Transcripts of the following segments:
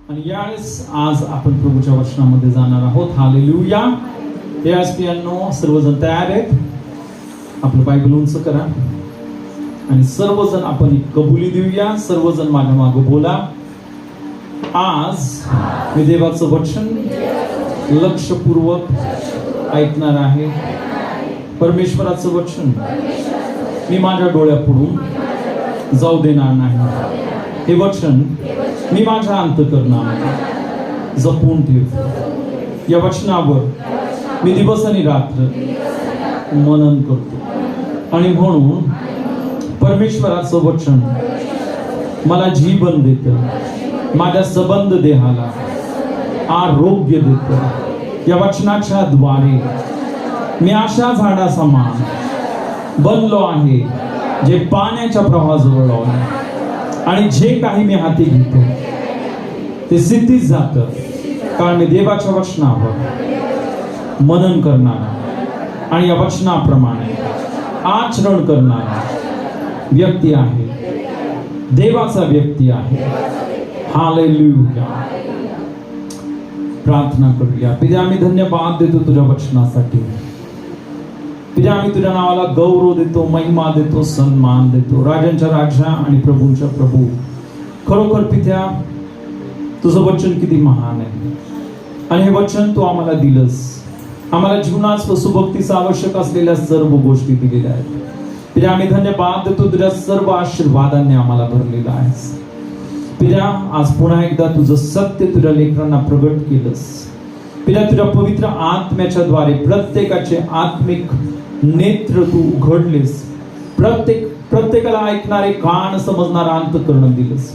आणि यावेळेस आज आपण प्रभूच्या वचनामध्ये जाणार आहोत. हालेलुया. हे आज प्रियांनो सर्वजण तयार आहेत. आपलं बायबल उंच करा आणि सर्वजण आपण एक कबुली देऊया. सर्वजण माझ्या मागे बोला. आज मी देवाचं वचन लक्षपूर्वक ऐकणार आहे. परमेश्वराचं वचन मी माझ्या डोळ्यापुढून जाऊ देणार नाही. हे वचन मी माझ्या अंतःकरणामध्ये जपून ठेवतो. या वचनावर मी दिवस आणि रात्र मनन करतो आणि म्हणून परमेश्वराचं वचन मला जीवन देतं, माझ्या सबंध देहाला आरोग्य देतं. या वचनाच्या द्वारे मी अशा झाडासमान बनलो आहे जे पाण्याच्या प्रवाहाजवळ आहे आणि जे काही मी हाती घेतो ते सिद्धीत जातं, कारण मी देवाच्या वचनावर मनन करणारा आणि या वचनाप्रमाणे आचरण करणारा व्यक्ती आहे, देवाचा व्यक्ती आहे. हालेलुया. प्रार्थना करूया. पिता, आम्ही धन्यवाद देतो तुझ्या वचनासाठी. पिता, आम्ही तुझ्या नावाला गौरव देतो, महिमा देतो, सन्मान देतो. राजांच्या राजा आणि प्रभूंच्या प्रभू, खरोखर पित्या तुझं वचन किती महान आहे आणि हे वचन तू आम्हाला दिलंस. आम्हाला जीवनात व सुभक्तीस आवश्यक असलेल्या सर्व गोष्टी दिलेल्या आहेत. पिता, आम्ही धन्यवाद देतो तुझ्या सर्व आशीर्वादांनी आम्हाला भरलेला आहेस. पिता, आज पुन्हा एकदा तुझं सत्य तुझ्या लेकरांना प्रगट केलंस. पिता, तुझ्या पवित्र आत्म्याच्या द्वारे प्रत्येकाचे आत्मिक नेत्र तू उघडलेस. प्रत्येकाला ऐकणारे कान समजणारा अंतःकरण दिलंस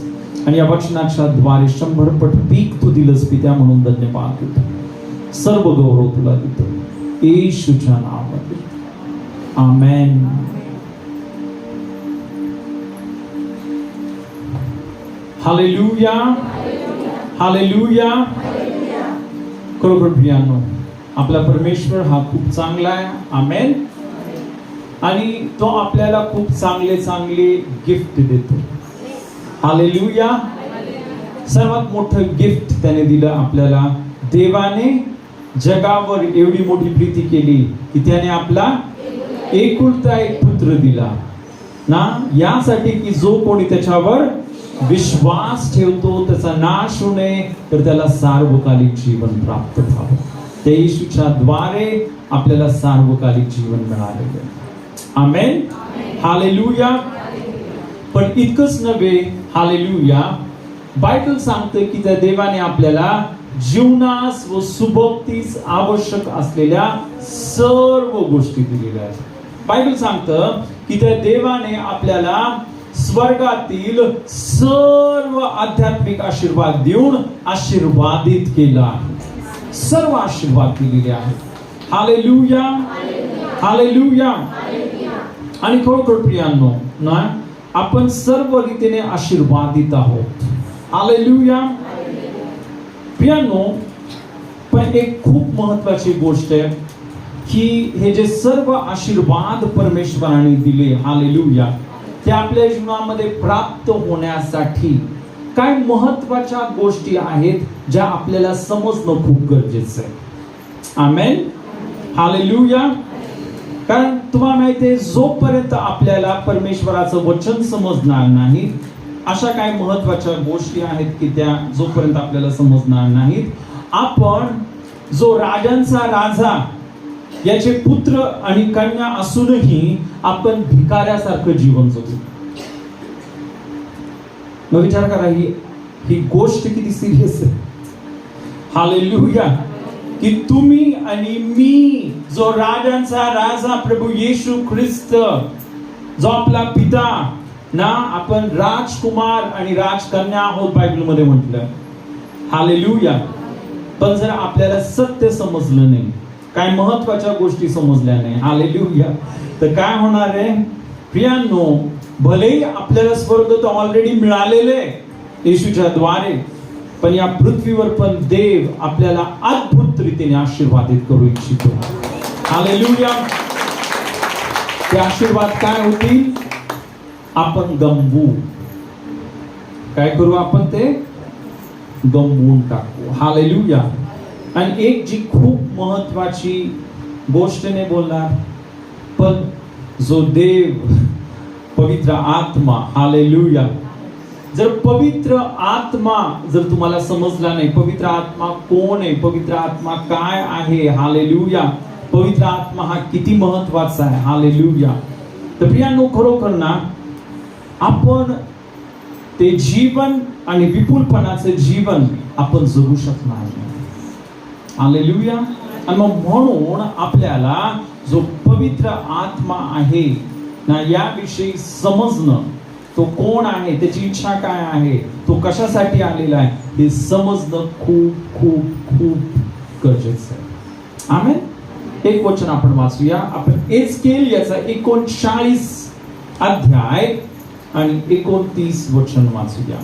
आणि या वचनाच्या द्वारे 100 पट पीक तू दिलंस. पित्या, म्हणून धन्यवाद देतो. सर्व गौरव तुला देतो येशूच्या नावामध्ये. आमेन. हालेलुया. हालेलुया. खरोखर प्रियांनो, आपला परमेश्वर हा खूप चांगला आहे. आमेन. आणि तो आपल्याला खूप चांगले चांगले गिफ्ट देतो. हालेलुया. सर्वात मोठं गिफ्ट त्याने दिलं आपल्याला. देवाने जगावर एवढी मोठी प्रीती केली की त्याने आपला एकुलता एक पुत्र दिला ना, यासाठी की जो कोणी त्याच्यावर विश्वास ठेवतो त्याचा नाश होऊ नये, तर त्याला सार्वकालिक जीवन प्राप्त व्हावं. त्या येशूच्या द्वारे आपल्याला सार्वकालिक जीवन मिळालेलं आहे. आमेन. हालेलुया. पण इतकंच नव्हे. हालेलुया. बायबल सांगते की त्या देवाने आपल्याला जीवनास व सुभक्तीस आवश्यक असलेल्या सर्व गोष्टी दिलेल्या आहेत. बायबल सांगतं की त्या देवाने आपल्याला स्वर्गातील सर्व आध्यात्मिक आशीर्वाद देऊन आशीर्वादित केलं आहे. सर्व आशीर्वाद दिलेले आहेत. हालेलुया. हालेलुया. आणि खरोखर प्रियांनो ना, आपण सर्व रीतीने आशीर्वादित आहोत. हालेलुया. प्रियांनो, पण एक खूप महत्वाची गोष्ट आहे की हे जे सर्व आशीर्वाद परमेश्वराने दिले, हालेलुया, ते आपल्या जीवनामध्ये प्राप्त होण्यासाठी काय महत्वाच्या गोष्टी आहेत ज्या आपल्याला समजणं खूप गरजेचं आहे. आमेन. हालेलुया. कारण तुम्हाला माहिती आहे, जोपर्यंत आपल्याला परमेश्वराचं वचन समजणार नाही, अशा काही महत्वाच्या गोष्टी आहेत की त्या जोपर्यंत आपल्याला समजणार नाहीत, आपण जो राजांचा राजा याचे पुत्र आणि कन्या असूनही आपण भिकाऱ्यासारखं जीवन जगू. मग विचार करा, ही गोष्ट किती सिरियस आहे. हालेलुया. की तुम्ही आणि मी, जो राजांचा राजा प्रभू येशू ख्रिस्त, जो आपला पिता ना, आपण राजकुमार आणि राजकन्या आहोत बायबलमध्ये म्हटलं. हालेलुया. पण जर आपल्याला सत्य समजलं नाही, काय महत्वाच्या गोष्टी समजल्या नाही, हालेलुया, तर काय होणार आहे प्रियांनो? भलेही आपल्याला स्वर्ग तर ऑलरेडी मिळालेले येशूच्या द्वारे, पण या पृथ्वीवर पण देव आपल्याला अद्भुत रीतीने आशीर्वादित करू इच्छितो. हालेलुया. ते आशीर्वाद काय होतील? आपण गमवू. काय करू आपण? ते गमवून टाकू. हालेलुया. आणि एक जी खूप महत्वाची गोष्ट नाही बोलणार, पण जो देव पवित्र आत्मा, हालेलुया, जर पवित्र आत्मा जर तुम्हाला समजला नाही, पवित्र आत्मा कोण आहे, पवित्र आत्मा काय आहे, हालेलुया, पवित्र आत्मा हा किती महत्वाचा आहे, हालेलुया, तर प्रियांनो खरोखर ना आपण ते जीवन आणि विपुलपणाचे जीवन आपण जगू शकणार नाही. हालेलुया. आणि मग म्हणून आपल्याला जो पवित्र आत्मा आहे ना याविषयी समजणं, तो कोण आहे, त्याची इच्छा काय आहे, तो कशासाठी आलेला आहे, हे समजणं खूप खूप खूप गरजेचं आहे. आमेन. एक वचन आपण वाचूया. आपण एस्केल याचा 39 अध्याय आणि 29 वचन वाचूया.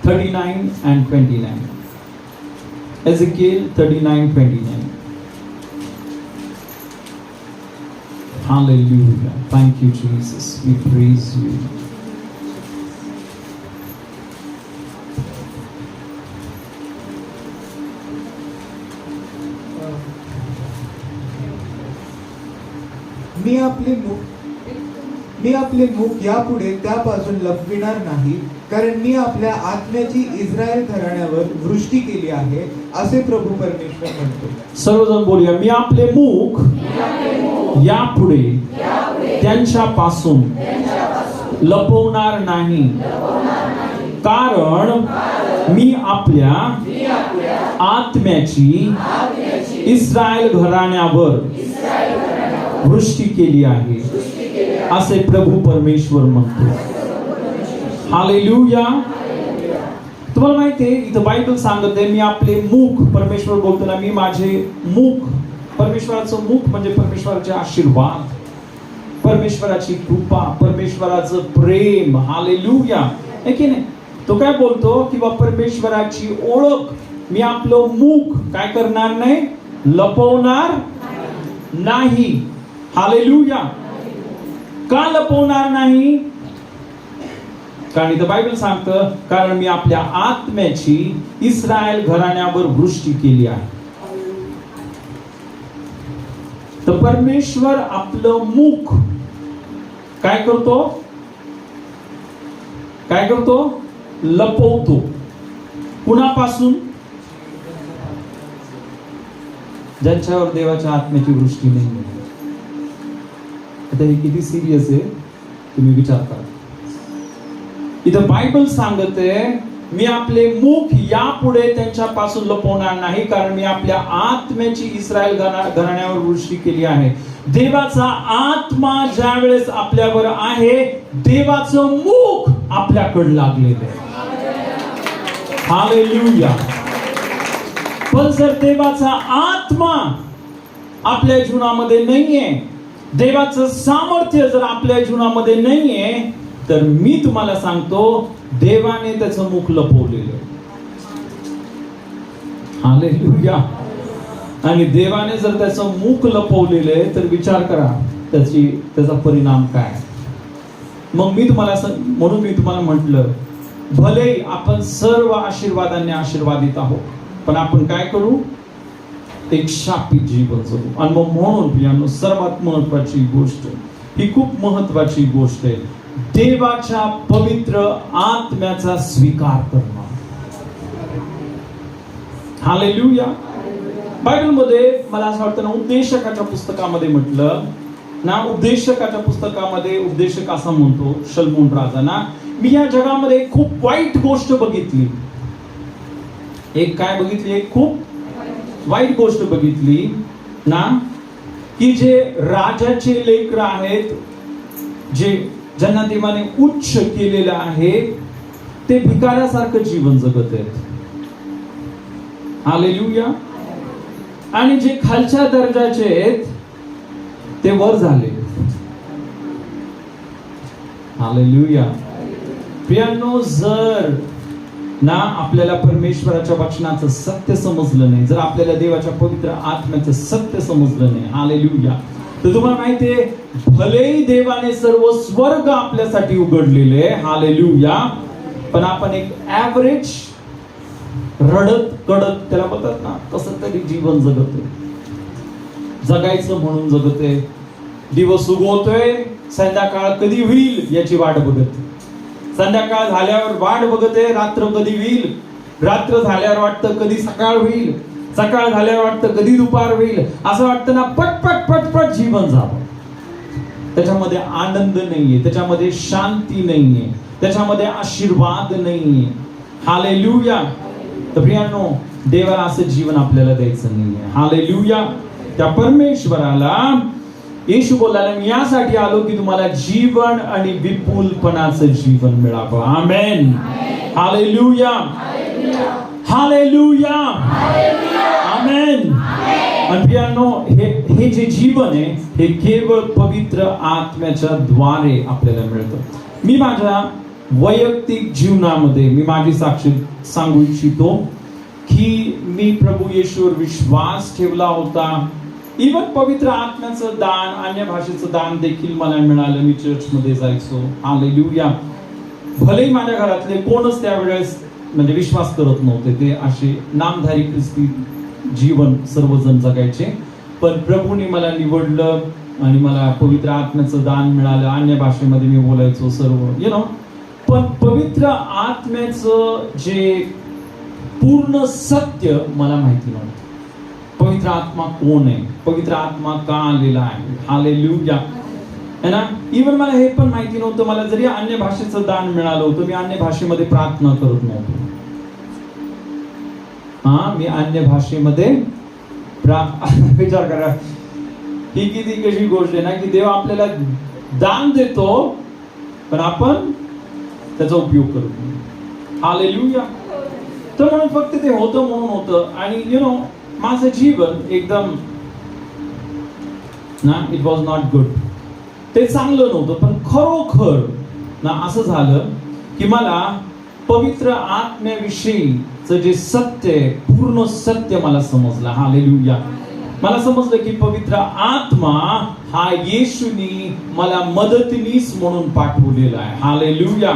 39 and 29. Ezekiel 39:29. Hallelujah. Thank you, Jesus. We praise you. मी आपले मुख यापुढे त्यापासून लपविणार नाही, कारण मी आपल्या आत्म्याची इस्रायल घराण्यावर वृष्टी केली आहे, असे प्रभू परमेश्वर म्हणतो. सर्वजण बोलूया. मी आपले मुख यापुढे त्यांच्यापासून लपवणार नाही, कारण मी आपल्या आत्म्याची इस्रायल घराण्यावर वृष्टी केली आहे, असे प्रभू परमेश्वर म्हणतो. हालेलुया. तुम्हाला माहिती आहे इथं बायबल सांगत आहे मी आपले मुख, परमेश्वर बोलतो ना, मी माझे मुख, परमेश्वराचं मुख म्हणजे परमेश्वराचे आशीर्वाद, परमेश्वराची कृपा, परमेश्वराचं प्रेम. हालेलुया. आहे की नाही. तो काय बोलतो की बा परमेश्वराची ओळख मी आपलं मुख काय करणार नाही, लपवणार नाही. हालेलुया. का लपवणार नाही? कारण इथं बायबल सांगतं कारण मी आपल्या आत्म्याची इस्रायल घराण्यावर वृष्टी केली आहे. तर परमेश्वर आपलं मुख काय करतो, काय करतो, लपवतो. कुणापासून? ज्यांच्यावर देवाच्या आत्म्याची वृष्टी नाही. आता हे किती सिरियस आहे तुम्ही विचार करा. इथं बायबल सांगते मी आपले मुख यापुढे त्यांच्यापासून लपवणार नाही, कारण मी आपल्या आत्म्याची इस्रायल घराण्यावर वृष्टी केली आहे. देवाचा आत्मा ज्या वेळेस आपल्यावर आहे, देवाचं मुख आपल्याकडे लागलेलं आहे. हालेलुया. पण जर देवाचा आत्मा आपल्या जीवनामध्ये नाहीये, देवाचं सामर्थ्य जर आपल्या जीवनामध्ये नाहीये, तर मी तुम्हाला सांगतो देवाने त्याचं मुख लपवलेलं. हालेलुया. आणि देवाने जर त्याचं मुख लपवलेलं आहे तर विचार करा त्याचा परिणाम काय. मग मी तुम्हाला म्हणून मी तुम्हाला म्हटलं भले आपण सर्व आशीर्वादांनी आशीर्वादित आहोत, पण आपण काय करू, एक शापित जीवन जगू. आणि मग म्हणून प्रियांनो सर्वात महत्वाची गोष्ट, ही खूप महत्वाची गोष्ट आहे, देवाच्या पवित्र आत्म्याचा स्वीकार करणं. हालेलुया. बायबलमध्ये मला असं वाटतं ना, उपदेशकाच्या पुस्तकामध्ये म्हटलं ना, उपदेशकाच्या पुस्तकामध्ये उपदेशक असा म्हणतो शलमोन राजा ना, मी या जगामध्ये खूप वाईट गोष्ट बघितली. एक काय बघितली, एक खूप वाईट गोष्ट बघितली ना, की जे राजाचे लेकर आहेत, ज्यांना देवाने उच्च केलेलं आहे, ते भिकाऱ्यासारखं जीवन जगत आहेत. हालेलुया. आणि जे खालच्या दर्जाचे आहेत ते वर झाले. हालेलुया. प्रियांनो जर ना आपल्याला परमेश्वराच्या वचनाचं सत्य समजलं नाही, जर आपल्याला देवाच्या पवित्र आत्म्याचं सत्य समजलं नाही, हालेलुया, तर तुम्हाला माहितीये भलेही देवाने सर्व स्वर्ग आपल्यासाठी उघडलेले, हालेलुया, पण आपण एक ऍव्हरेज रडत कडत, त्याला बोलतात ना, कसं तरी जीवन जगतोय, जगायचं म्हणून जगतोय. दिवस उगवतोय, संध्याकाळ कधी होईल याची वाट बघत, संध्याकाळ झाल्यावर वाट बघते, रात्र कधी होईल, रात्र झाल्यावर वाटतं कधी सकाळ होईल, सकाळ झाल्यावर वाटतं कधी दुपार होईल. असं वाटतं ना, पटपट पटपट जीवन जावं. त्याच्यामध्ये आनंद नाहीये, त्याच्यामध्ये शांती नाहीये, त्याच्यामध्ये आशीर्वाद नाहीये. हालेलुया. तर प्रियांनो, देवाला असं जीवन आपल्याला द्यायचं नाहीये. हालेलुया. त्या परमेश्वराला येशू बोलला, मी यासाठी आलो की तुम्हाला जीवन आणि विपुलपणाचं जीवन मिळावं. आमेन. हालेलुया. हालेलुया. आमेन. आणि प्रियांनो, हे जे जीवन आहे हे केवळ पवित्र आत्म्याच्या द्वारे आपल्याला मिळतं. मी माझ्या वैयक्तिक जीवनामध्ये मी माझी साक्षी सांगू इच्छितो की मी प्रभू येशूवर विश्वास ठेवला होता. इवन पवित्र आत्म्याचं दान, अन्य भाषेचं दान देखील मला मिळालं. मी चर्चमध्ये जायचो. हालेलुया. भलेही माझ्या घरातले कोणच त्यावेळेस म्हणजे विश्वास करत नव्हते, ते असे नामधारी ख्रिस्ती जीवन सर्वजण जगायचे. पण प्रभूने मला निवडलं आणि मला पवित्र आत्म्याचं दान मिळालं. अन्य भाषेमध्ये मी बोलायचो सर्व पण पवित्र आत्म्याचं जे पूर्ण सत्य मला माहिती नव्हतं. पवित्र आत्मा कोण आहे, पवित्र आत्मा का आलेला आहे. हालेलुया. है ना. इवन मला हे पण माहिती नव्हतं, मला जरी अन्य भाषेचं दान मिळालं होतं, मी अन्य भाषेमध्ये प्रार्थना करत नव्हतो. मी अन्य भाषेमध्ये विचार करा, ही किती कशी गोष्ट आहे ना, की देव आपल्याला दान देतो पण आपण त्याचा उपयोग करत नाही. हालेलुया. तर म्हणून फक्त ते होतं म्हणून होतं. आणि माझं जीवन एकदम ना, इट वॉज नॉट गुड, ते चांगलं नव्हतं. पण खरोखर ना असं झालं की मला पवित्र आत्म्याविषयीचं जे सत्य आहे, पूर्ण सत्य मला समजलं. हालेलुया. मला समजलं की पवित्र आत्मा हा येशूनी मला मदतनीस म्हणून पाठवलेला आहे. हालेलुया.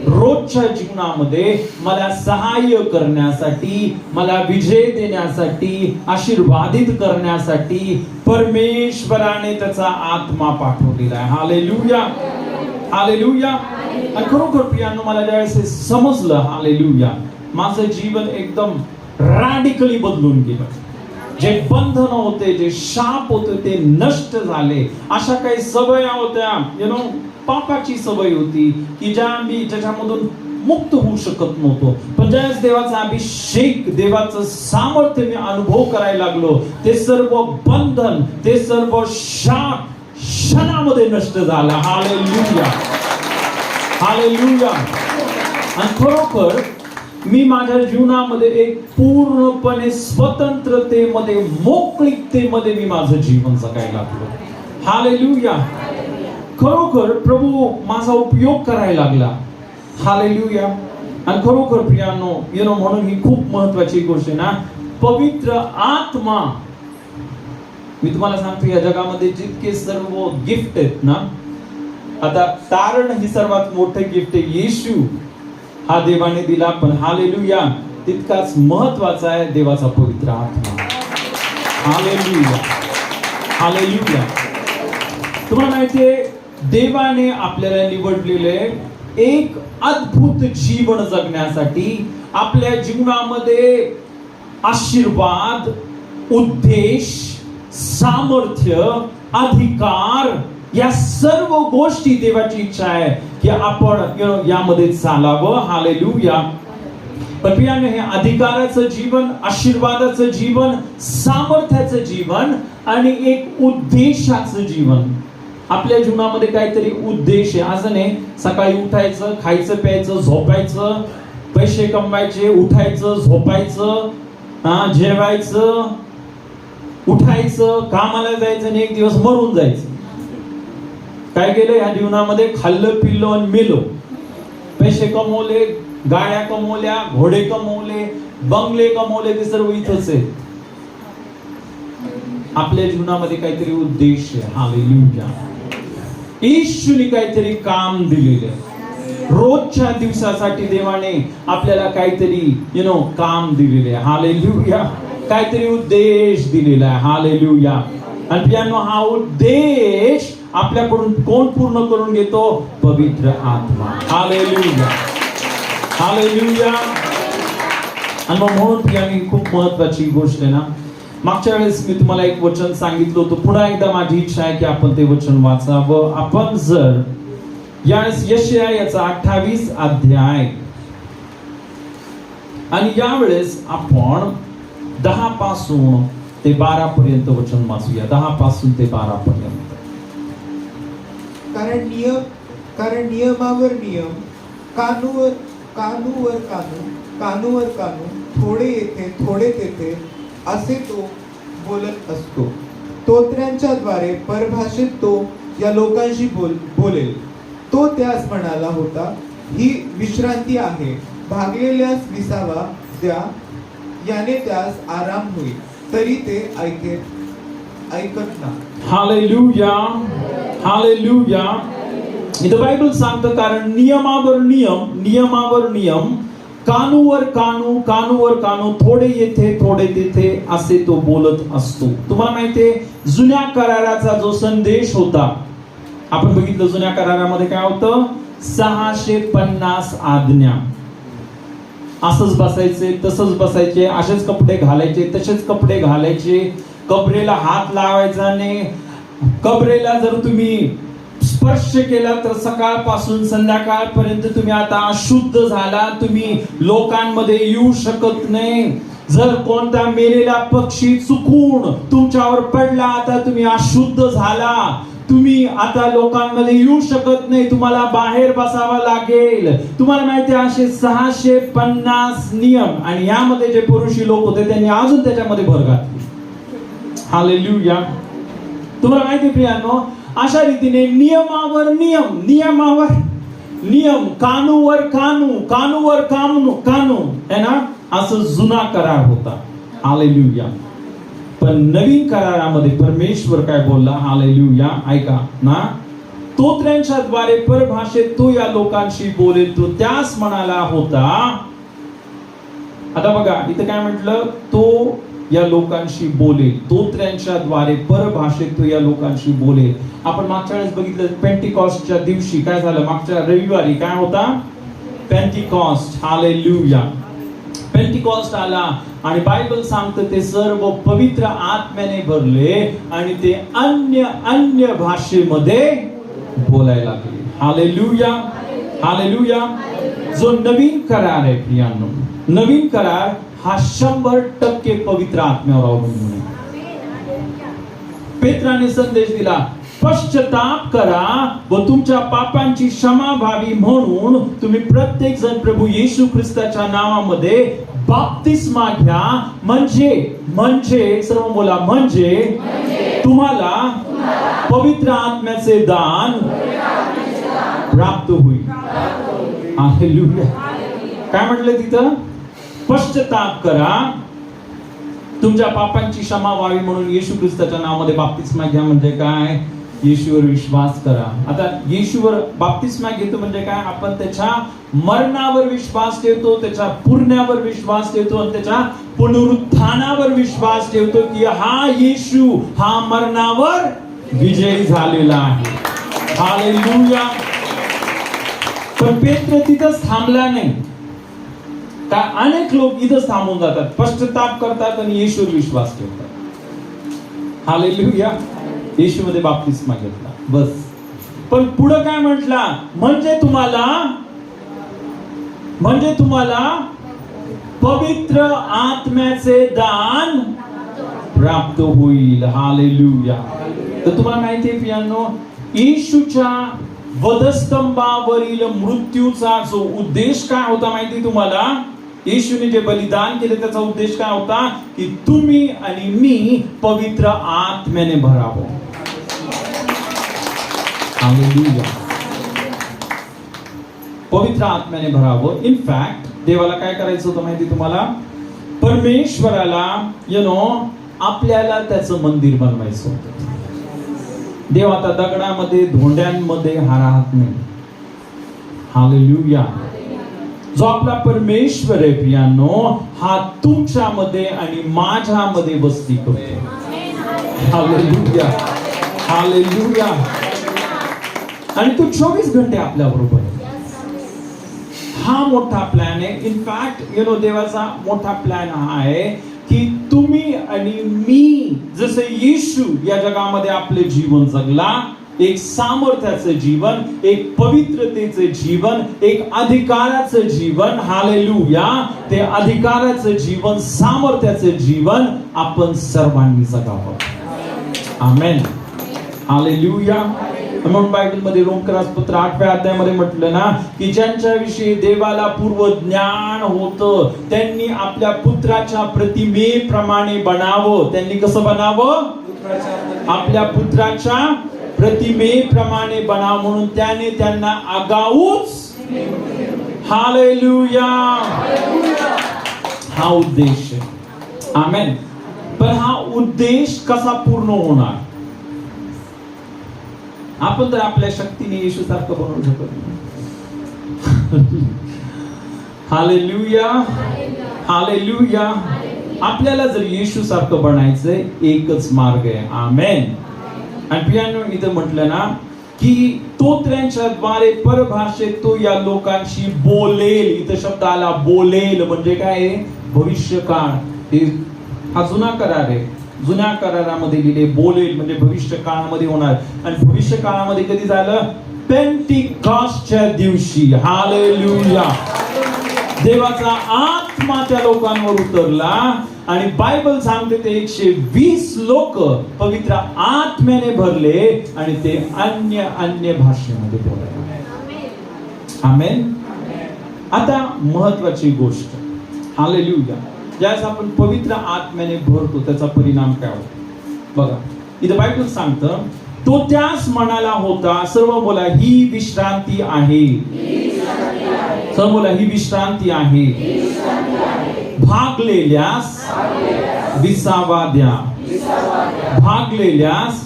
रोजच्या जीवनामध्ये मला सहाय्य करण्यासाठी, मला विजय देण्यासाठी, आशीर्वादित करण्यासाठी परमेश्वराने त्याचा आत्मा पाठवलेला आहे. हालेलुया. हालेलुया. आणि खरोखर प्रियांनो, मला ज्यावेळेस हे समजलं, हालेलुया, माझं जीवन एकदम रॅडिकली बदलून गेलं. जे बंधन होते, जे शाप होते, ते नष्ट झाले. अशा काही सवया होत्या, पापाची सवय होती की ज्याच्यामधून मुक्त होऊ शकत नव्हतो. पण ज्यावेळेस देवाचा अभिषेक, देवाचं सामर्थ्य मी अनुभव करायला लागलो, ते सर्व बंधन, ते सर्व शाप क्षणामध्ये नष्ट झाला. हालेलुया. हालेलुया. आणि खरोखर मी माझ्या जीवनामध्ये एक पूर्णपणे स्वतंत्रतेमध्ये, मोकळीकतेमध्ये मी माझं जीवन जगायला लागलो. हालेलुया. खरोखर प्रभू माझा उपयोग करायला लागला. हालेलुया. आणि खरोखर प्रियांनो, म्हणून ही खूप महत्वाची गोष्ट आहे ना, पवित्र आत्मा. मी तुम्हाला सांगतो, या जगामध्ये जितके सर्व गिफ्ट आहेत ना, आता तारण ही सर्वात मोठं गिफ्ट आहे, येशू हा देवाने दिला. पण हालेलुया, तितकाच महत्वाचा आहे देवाचा पवित्र आत्मा. हालेलुया. हालेलुया. तुम्हाला माहितीये, देवाने आपल्याला निवडलेले एक अद्भुत जीवन जगण्यासाठी, आपल्या जीवनामध्ये आशीर्वाद, उद्देश, सामर्थ्य, अधिकार, या सर्व गोष्टी देवाची इच्छा आहे की आपण यामध्ये चालावं. हालेलुया. पण प्रियांनो, हे अधिकाराचं जीवन, आशीर्वादाचं जीवन, सामर्थ्याचं जीवन आणि एक उद्देशाचं जीवन. आपल्या जीवनामध्ये काहीतरी उद्देश आहे. असं नाही सकाळी उठायचं, खायचं प्यायचं, झोपायचं, पैसे कमवायचे, उठायचं, झोपायचं, जेवायचं, उठायचं, कामाला जायचं आणि एक दिवस मरून जायचं. काय केलं या जीवनामध्ये? खाल्लं, पिल्लं आणि मेलो. पैसे कमवले, गाड्या कमवल्या, घोडे कमवले, बंगले कमवले, ते सर्व इथंच आहे. आपल्या जीवनामध्ये काहीतरी उद्देश आहे. हालेलुया. येशूने काहीतरी काम दिलेलं आहे. रोजच्या दिवसासाठी देवाने आपल्याला काहीतरी काम दिलेले आहे. हालेलुया. काहीतरी उद्देश दिलेला आहे. हालेलुया. आणि प्रियांनो, हा उद्देश आपल्याकडून कोण पूर्ण करून घेतो? पवित्र आत्मा. हालेलुया. हालेलुया. आणि मग म्हणून प्रियांनी खूप महत्वाची गोष्ट आहे ना, मागच्या वेळेस मी तुम्हाला एक वचन सांगितलं होतं. पुन्हा एकदा माझी इच्छा आहे की आपण ते वचन वाचावं. आपण जर यशाया याचा 28 अध्याय आणि यावेळेस आपण 10 पासून ते 12 पर्यंत वचन वाचूया. 10 पासून ते 12 पर्यंत. कारण नियमावर नियम, कानूवर कानू, थोडे येथे थोडे तेथे असे तो बोलत असतो. स्तोत्रांच्या द्वारे परभाषेत तो या लोकांशी बोलेल. तो त्यास म्हणाला होता, ही विश्रांती आहे, भागलेल्यास विसावा द्या, याने त्यास आराम होईल. तरी ते ऐकत ना. हालेलुया. हालेलुया. इथं बायबल सांगतं, कारण नियमावर नियम, कानूवर कानू, थोडे येथे थोडे तेथे असे तो बोलत असतो. तुम्हाला माहितीये, जुन्या कराराचा जो संदेश होता, आपण बघितलं जुन्या करारामध्ये काय होतं? 650 आज्ञा. असंच बसायचे, तसंच बसायचे, असेच कपडे घालायचे, तसेच कपडे घालायचे, कबरेला हात लावायचा नाही. कबरेला जर तुम्ही स्पर्श केला तर सकाळपासून संध्याकाळपर्यंत तुम्ही आता अशुद्ध झाला, तुम्ही लोकांमध्ये येऊ शकत नाही. जर कोणता मेलेला पक्षी चुकून तुमच्यावर पडला, आता तुम्ही अशुद्ध झाला, तुम्ही आता लोकांमध्ये येऊ शकत नाही, तुम्हाला बाहेर बसावं लागेल. तुम्हाला माहिती आहे, असे 650 नियम. आणि यामध्ये जे पुरुषी लोक होते त्यांनी अजून त्याच्यामध्ये भर घातली. हालेलुया. तुम्हाला माहिती प्रियांनो, अशा रीतीने नियमावर नियम, कानूवर कानू है ना, असं जुना करार होता. हालेलुया. पण नवीन करारामध्ये परमेश्वर काय बोलला? हालेलुया. ऐका ना, स्तोत्रांच्या द्वारे परभाषेत तो या लोकांशी बोलेल. तो त्यास म्हणाला होता. आता बघा इथं काय म्हटलं? तो या लोकांशी बोलेल. स्तोत्रांच्या द्वारे परभाषेत तो या लोकांशी बोलेल. आपण मागच्या वेळेस बघितलं, पेंटिकॉस्टच्या दिवशी काय झालं? मागच्या रविवारी काय होता? पेंटिकॉस्ट. हालेलुया. पेंटिकॉस्ट आला आणि बायबल सांगतं ते सर्व पवित्र आत्म्याने भरले आणि ते अन्य भाषेमध्ये बोलायला लागले. हालेलुया. हालेलुया. जो नवीन करार आहे प्रियांनो, नवीन करार हा 100% पवित्र आत्म्यावर अवलंबून आहे. पेत्राने संदेश दिला, पश्चाताप करा व तुमच्या पापांची क्षमा व्हावी म्हणून तुम्ही प्रत्येक जण प्रभू येशू ख्रिस्ताच्या नावामध्ये बाप्तिस्मा घ्या, म्हणजे सर्व बोला, म्हणजे तुम्हाला पवित्र आत्म्याचे दान प्राप्त होईल. हालेलुया. काय म्हटलं तिथं? पश्चाताप करा, तुमच्या पापांची क्षमा व्हावी म्हणून येशू ख्रिस्ताच्या नावामध्ये बाप्तिस्मा घ्या. म्हणजे काय? येशूवर विश्वास करा. आता येशूवर बाप्तिस्मा घेतो म्हणजे काय? आपण त्याच्या मरणावर विश्वास ठेवतो, त्याच्या पुरण्यावर विश्वास ठेवतो आणि त्याच्या पुनरुत्थानावर विश्वास ठेवतो की हा येशू हा मरणावर विजयी झालेला आहे. हालेलुया. पण पेत्र तिथंच थांबला नाही. का अनेक लोक इथंच थांबून जातात, पश्चाताप करतात आणि येशूवर विश्वास ठेवतात. हालेलुया. येशूमध्ये बाप्तिस्मा घेतला बस. पण पुढे काय म्हटला? म्हणजे तुम्हाला पवित्र आत्म्याचे दान प्राप्त होईल. हालेलुया. तर तुम्हाला माहिती आहे प्रियांनो, येशूच्या वधस्तंभावरील मृत्यूचा जो उद्देश काय होता माहिती तुम्हाला? येशूने जे बलिदान केले त्याचा उद्देश काय होता? की तुम्ही आणि मी पवित्र आत्म्याने भरावं. हालेलुया. पवित्र आत्म्याने भरावं. इनफॅक्ट देवाला काय करायचं होतं माहिती तुम्हाला? परमेश्वराला आपल्याला त्याचं मंदिर बनवायचं होतं. देव आता दगडामध्ये धोंड्यांमध्ये राहत नाही. हालेलुया. जो आपला परमेश्वर आहे प्रियांनो, हा तुमच्यामध्ये आणि माझ्यामध्ये वस्ती करतो. Hallelujah, hallelujah. आणि तो 24 घंटे आपल्या बरोबर आहे. हा मोठा प्लॅन आहे. इनफॅक्ट देवाचा मोठा प्लॅन हा आहे की तुम्ही आणि मी जसे येशू या जगामध्ये आपले जीवन जगला, एक सामर्थ्याचं जीवन, एक पवित्रतेचं जीवन, एक अधिकाराचं जीवन, हालेलुया, ते अधिकाराचं जीवन, सामर्थ्याचं जीवन आपण सर्वांनी जगावं. आमेन, हालेलुया. म्हणून बायबलमध्ये रोमकरासपत्र 8व्या अध्यायामध्ये म्हटलं ना की ज्यांच्याविषयी देवाला पूर्व ज्ञान होतं त्यांनी आपल्या पुत्राच्या प्रतिमेप्रमाणे बनावं. त्यांनी कसं बनावं? आपल्या पुत्राच्या प्रतिमेप्रमाणे बनावं म्हणून त्याने त्यांना आगाऊच. हालेलुया. हा उद्देश आहे. आमेन. पण हा उद्देश कसा पूर्ण होणार? आपण तर आपल्या शक्तीने येशू सारखं बनवू शकत नाही. Hallelujah, hallelujah. आपल्याला जर येशू सारखं बनायचंय एकच मार्ग आहे. आमेन. आणि प्रियांनो इथं म्हटलं ना की तो त्यांच्या द्वारे परभाषेत तो या लोकांशी बोलेल. इथं शब्द आला बोलेल म्हणजे काय? भविष्यकाळ. हा जुना करार आहे. जुन्या करारामध्ये लिहिले बोलेल म्हणजे भविष्य काळामध्ये होणार. आणि भविष्य काळामध्ये कधी झालं? पेंटिकॉस्टच्या दिवशी. हालेलुया. देवाचा आत्मा त्या लोकांवर उतरला आणि बायबल सांगते ते 120 लोक पवित्र आत्म्याने भरले आणि ते अन्य भाषेमध्ये बोलायला. आमेन. आता महत्वाची गोष्ट, हालेलुया, ज्यावेळेस आपण पवित्र आत्म्याने भरतो त्याचा परिणाम काय होतो बघा. इथं बायबल सांगतं तो त्यास म्हणाला होता, सर्व बोला, ही विश्रांती आहे. सर्व बोला, ही विश्रांती आहे. भागलेल्यास विसावा द्या. भागलेल्यास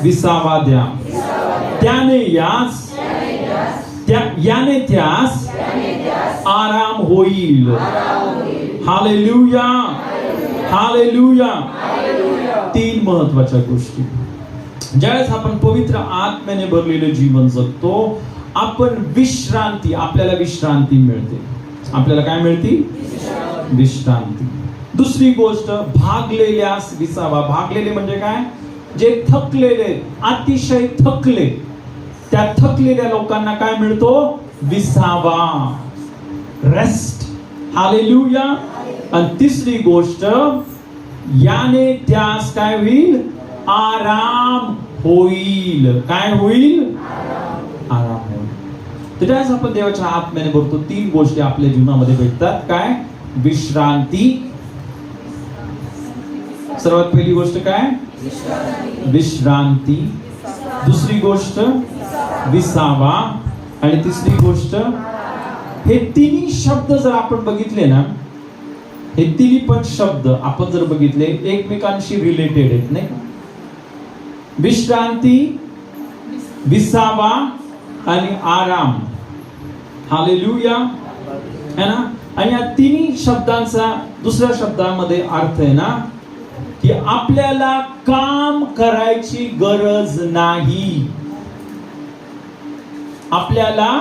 विसावा द्या. त्याने याने त्यास आराम होईल. Hallelujah, hallelujah. 3 महत्वाच्या गोष्टी. ज्यावेळेस आपण पवित्र आत्म्याने भरलेलं जीवन जगतो आपण विश्रांती, आपल्याला विश्रांती मिळते. आपल्याला काय मिळते? विश्रांती. दुसरी गोष्ट, भागलेल्यास विसावा. भागलेले म्हणजे काय? जे थकलेले, अतिशय थकले, त्या थकलेल्या लोकांना काय मिळतो? विसावा, रेस्ट. हालेलुया. आणि तिसरी गोष्ट, याने त्यास काय होईल? आराम होईल. काय होईल? आराम होईल. तर त्यावेळेस आपण देवाच्या आत्म्याने भरतो 3 गोष्टी आपल्या जीवनामध्ये भेटतात. काय? विश्रांती. सर्वात पहिली गोष्ट काय? विश्रांती. दुसरी गोष्ट विसावा. आणि तिसरी गोष्ट, हे तिन्ही शब्द जर आपण बघितले ना, हे तिन्ही पण शब्द आपण जर बघितले एकमेकांशी रिलेटेड आहेत, नाही? विश्रांती, विसावा आणि आराम. हालेलुया, है ना? आणि या तिन्ही शब्दांचा दुसऱ्या शब्दामध्ये अर्थ आहे ना की आपल्याला काम करायची गरज नाही. आपल्याला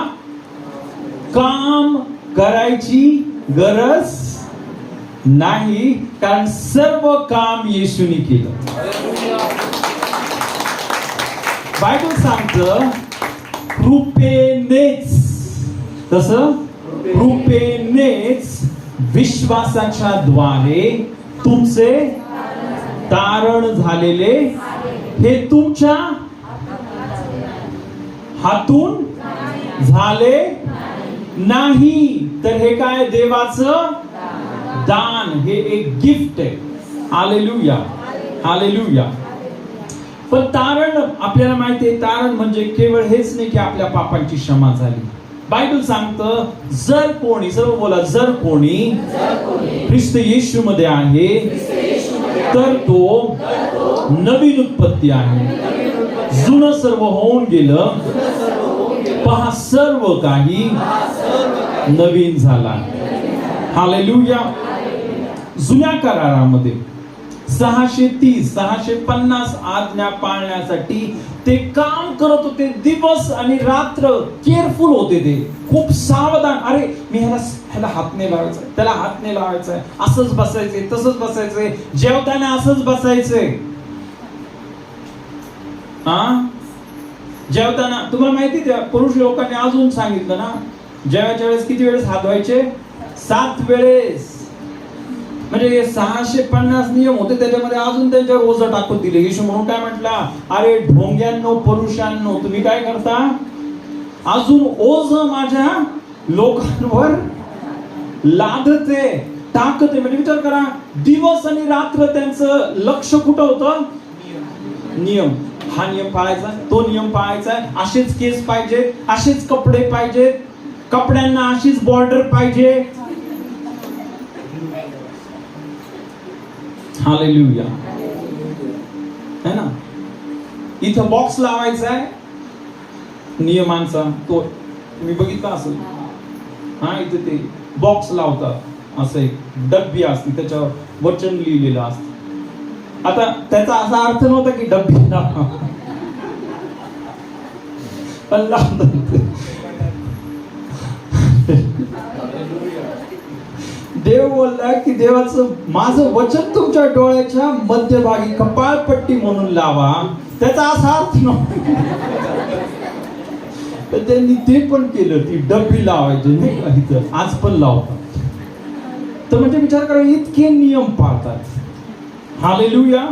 काम करायची गरज नाही, कारण सर्व काम येशूने केलं. बायबल सांगतं कृपेनेच. कसं? कृपेनेच विश्वासाच्या द्वारे तुमचे तारण झालेले, हे तुमच्या हातून झाले नाही, तर हे काय? देवाचं दान. हे एक गिफ्ट आहे. Hallelujah, hallelujah. पण तारण आपल्याला माहिती आहे, तारण म्हणजे केवळ हेच नाही की आपल्या पापांची क्षमा झाली. बायबल सांगतं जर कोणी, सर्व बोला, जर कोणी ख्रिस्त येशू मध्ये आहे तर तो नवीन उत्पत्ती आहे. जुनं सर्व होऊन गेलं, पहा सर्व काही नवीन झाला. हालेलुया. जुन्या करारामध्ये 630 650 आज्ञा पाळण्यासाठी ते काम करत होते. दिवस आणि रात्र केअरफुल होते. ते खूप सावधान. अरे मी ह्याला हात नाही लावायचा, त्याला हात नाही लावायचा, असंच बसायचंय, तसंच बसायचंय, जेवताना असंच बसायचंय. जेवताना तुम्हाला माहिती त्या पुरुष लोकांनी अजून सांगितलं ना, जेवायच्या वेळेस किती वेळेस हात धुवायचे? 7 वेळेस. म्हणजे 650 नियम होते, त्याच्यामध्ये अजून त्यांच्यावर ओझं टाकून दिले. येशू म्हणून काय म्हटला? अरे ढोंग्यांनो, पुरुषांनो, तुम्ही काय करता? अजून ओझं माझ्या लोकांवर लादते, टाकते. म्हणजे विचार करा, दिवस आणि रात्र त्यांचं लक्ष कुठं होतं? नियम. हा नियम पाळायचा, तो नियम पाळायचा, असेच केस पाहिजे, असेच कपडे पाहिजेत, कपड्यांना अशीच बॉर्डर पाहिजे. हालेलुया. है ना? इथं बॉक्स लावायचा आहे नियमांचा, तो मी बघितला असेल. इथे ते बॉक्स लावतात, असं एक डब्बी असते, त्याच्यावर वचन लिहिलेलं असतं. आता त्याचा असा अर्थ नव्हता की डब्बी लावा, पण लावतात. देव बोलला की देवाचं माझं वचन तुमच्या डोळ्याच्या मध्यभागी कपाळपट्टी म्हणून लावा. त्याचा असा अर्थ नव्हता. तर त्यांनी ते पण केलं, ती डब्बी लावायची नाही का, इथं आज पण लावतात. तर म्हणजे विचार करा, इतके नियम पाळतात. हालेलुया.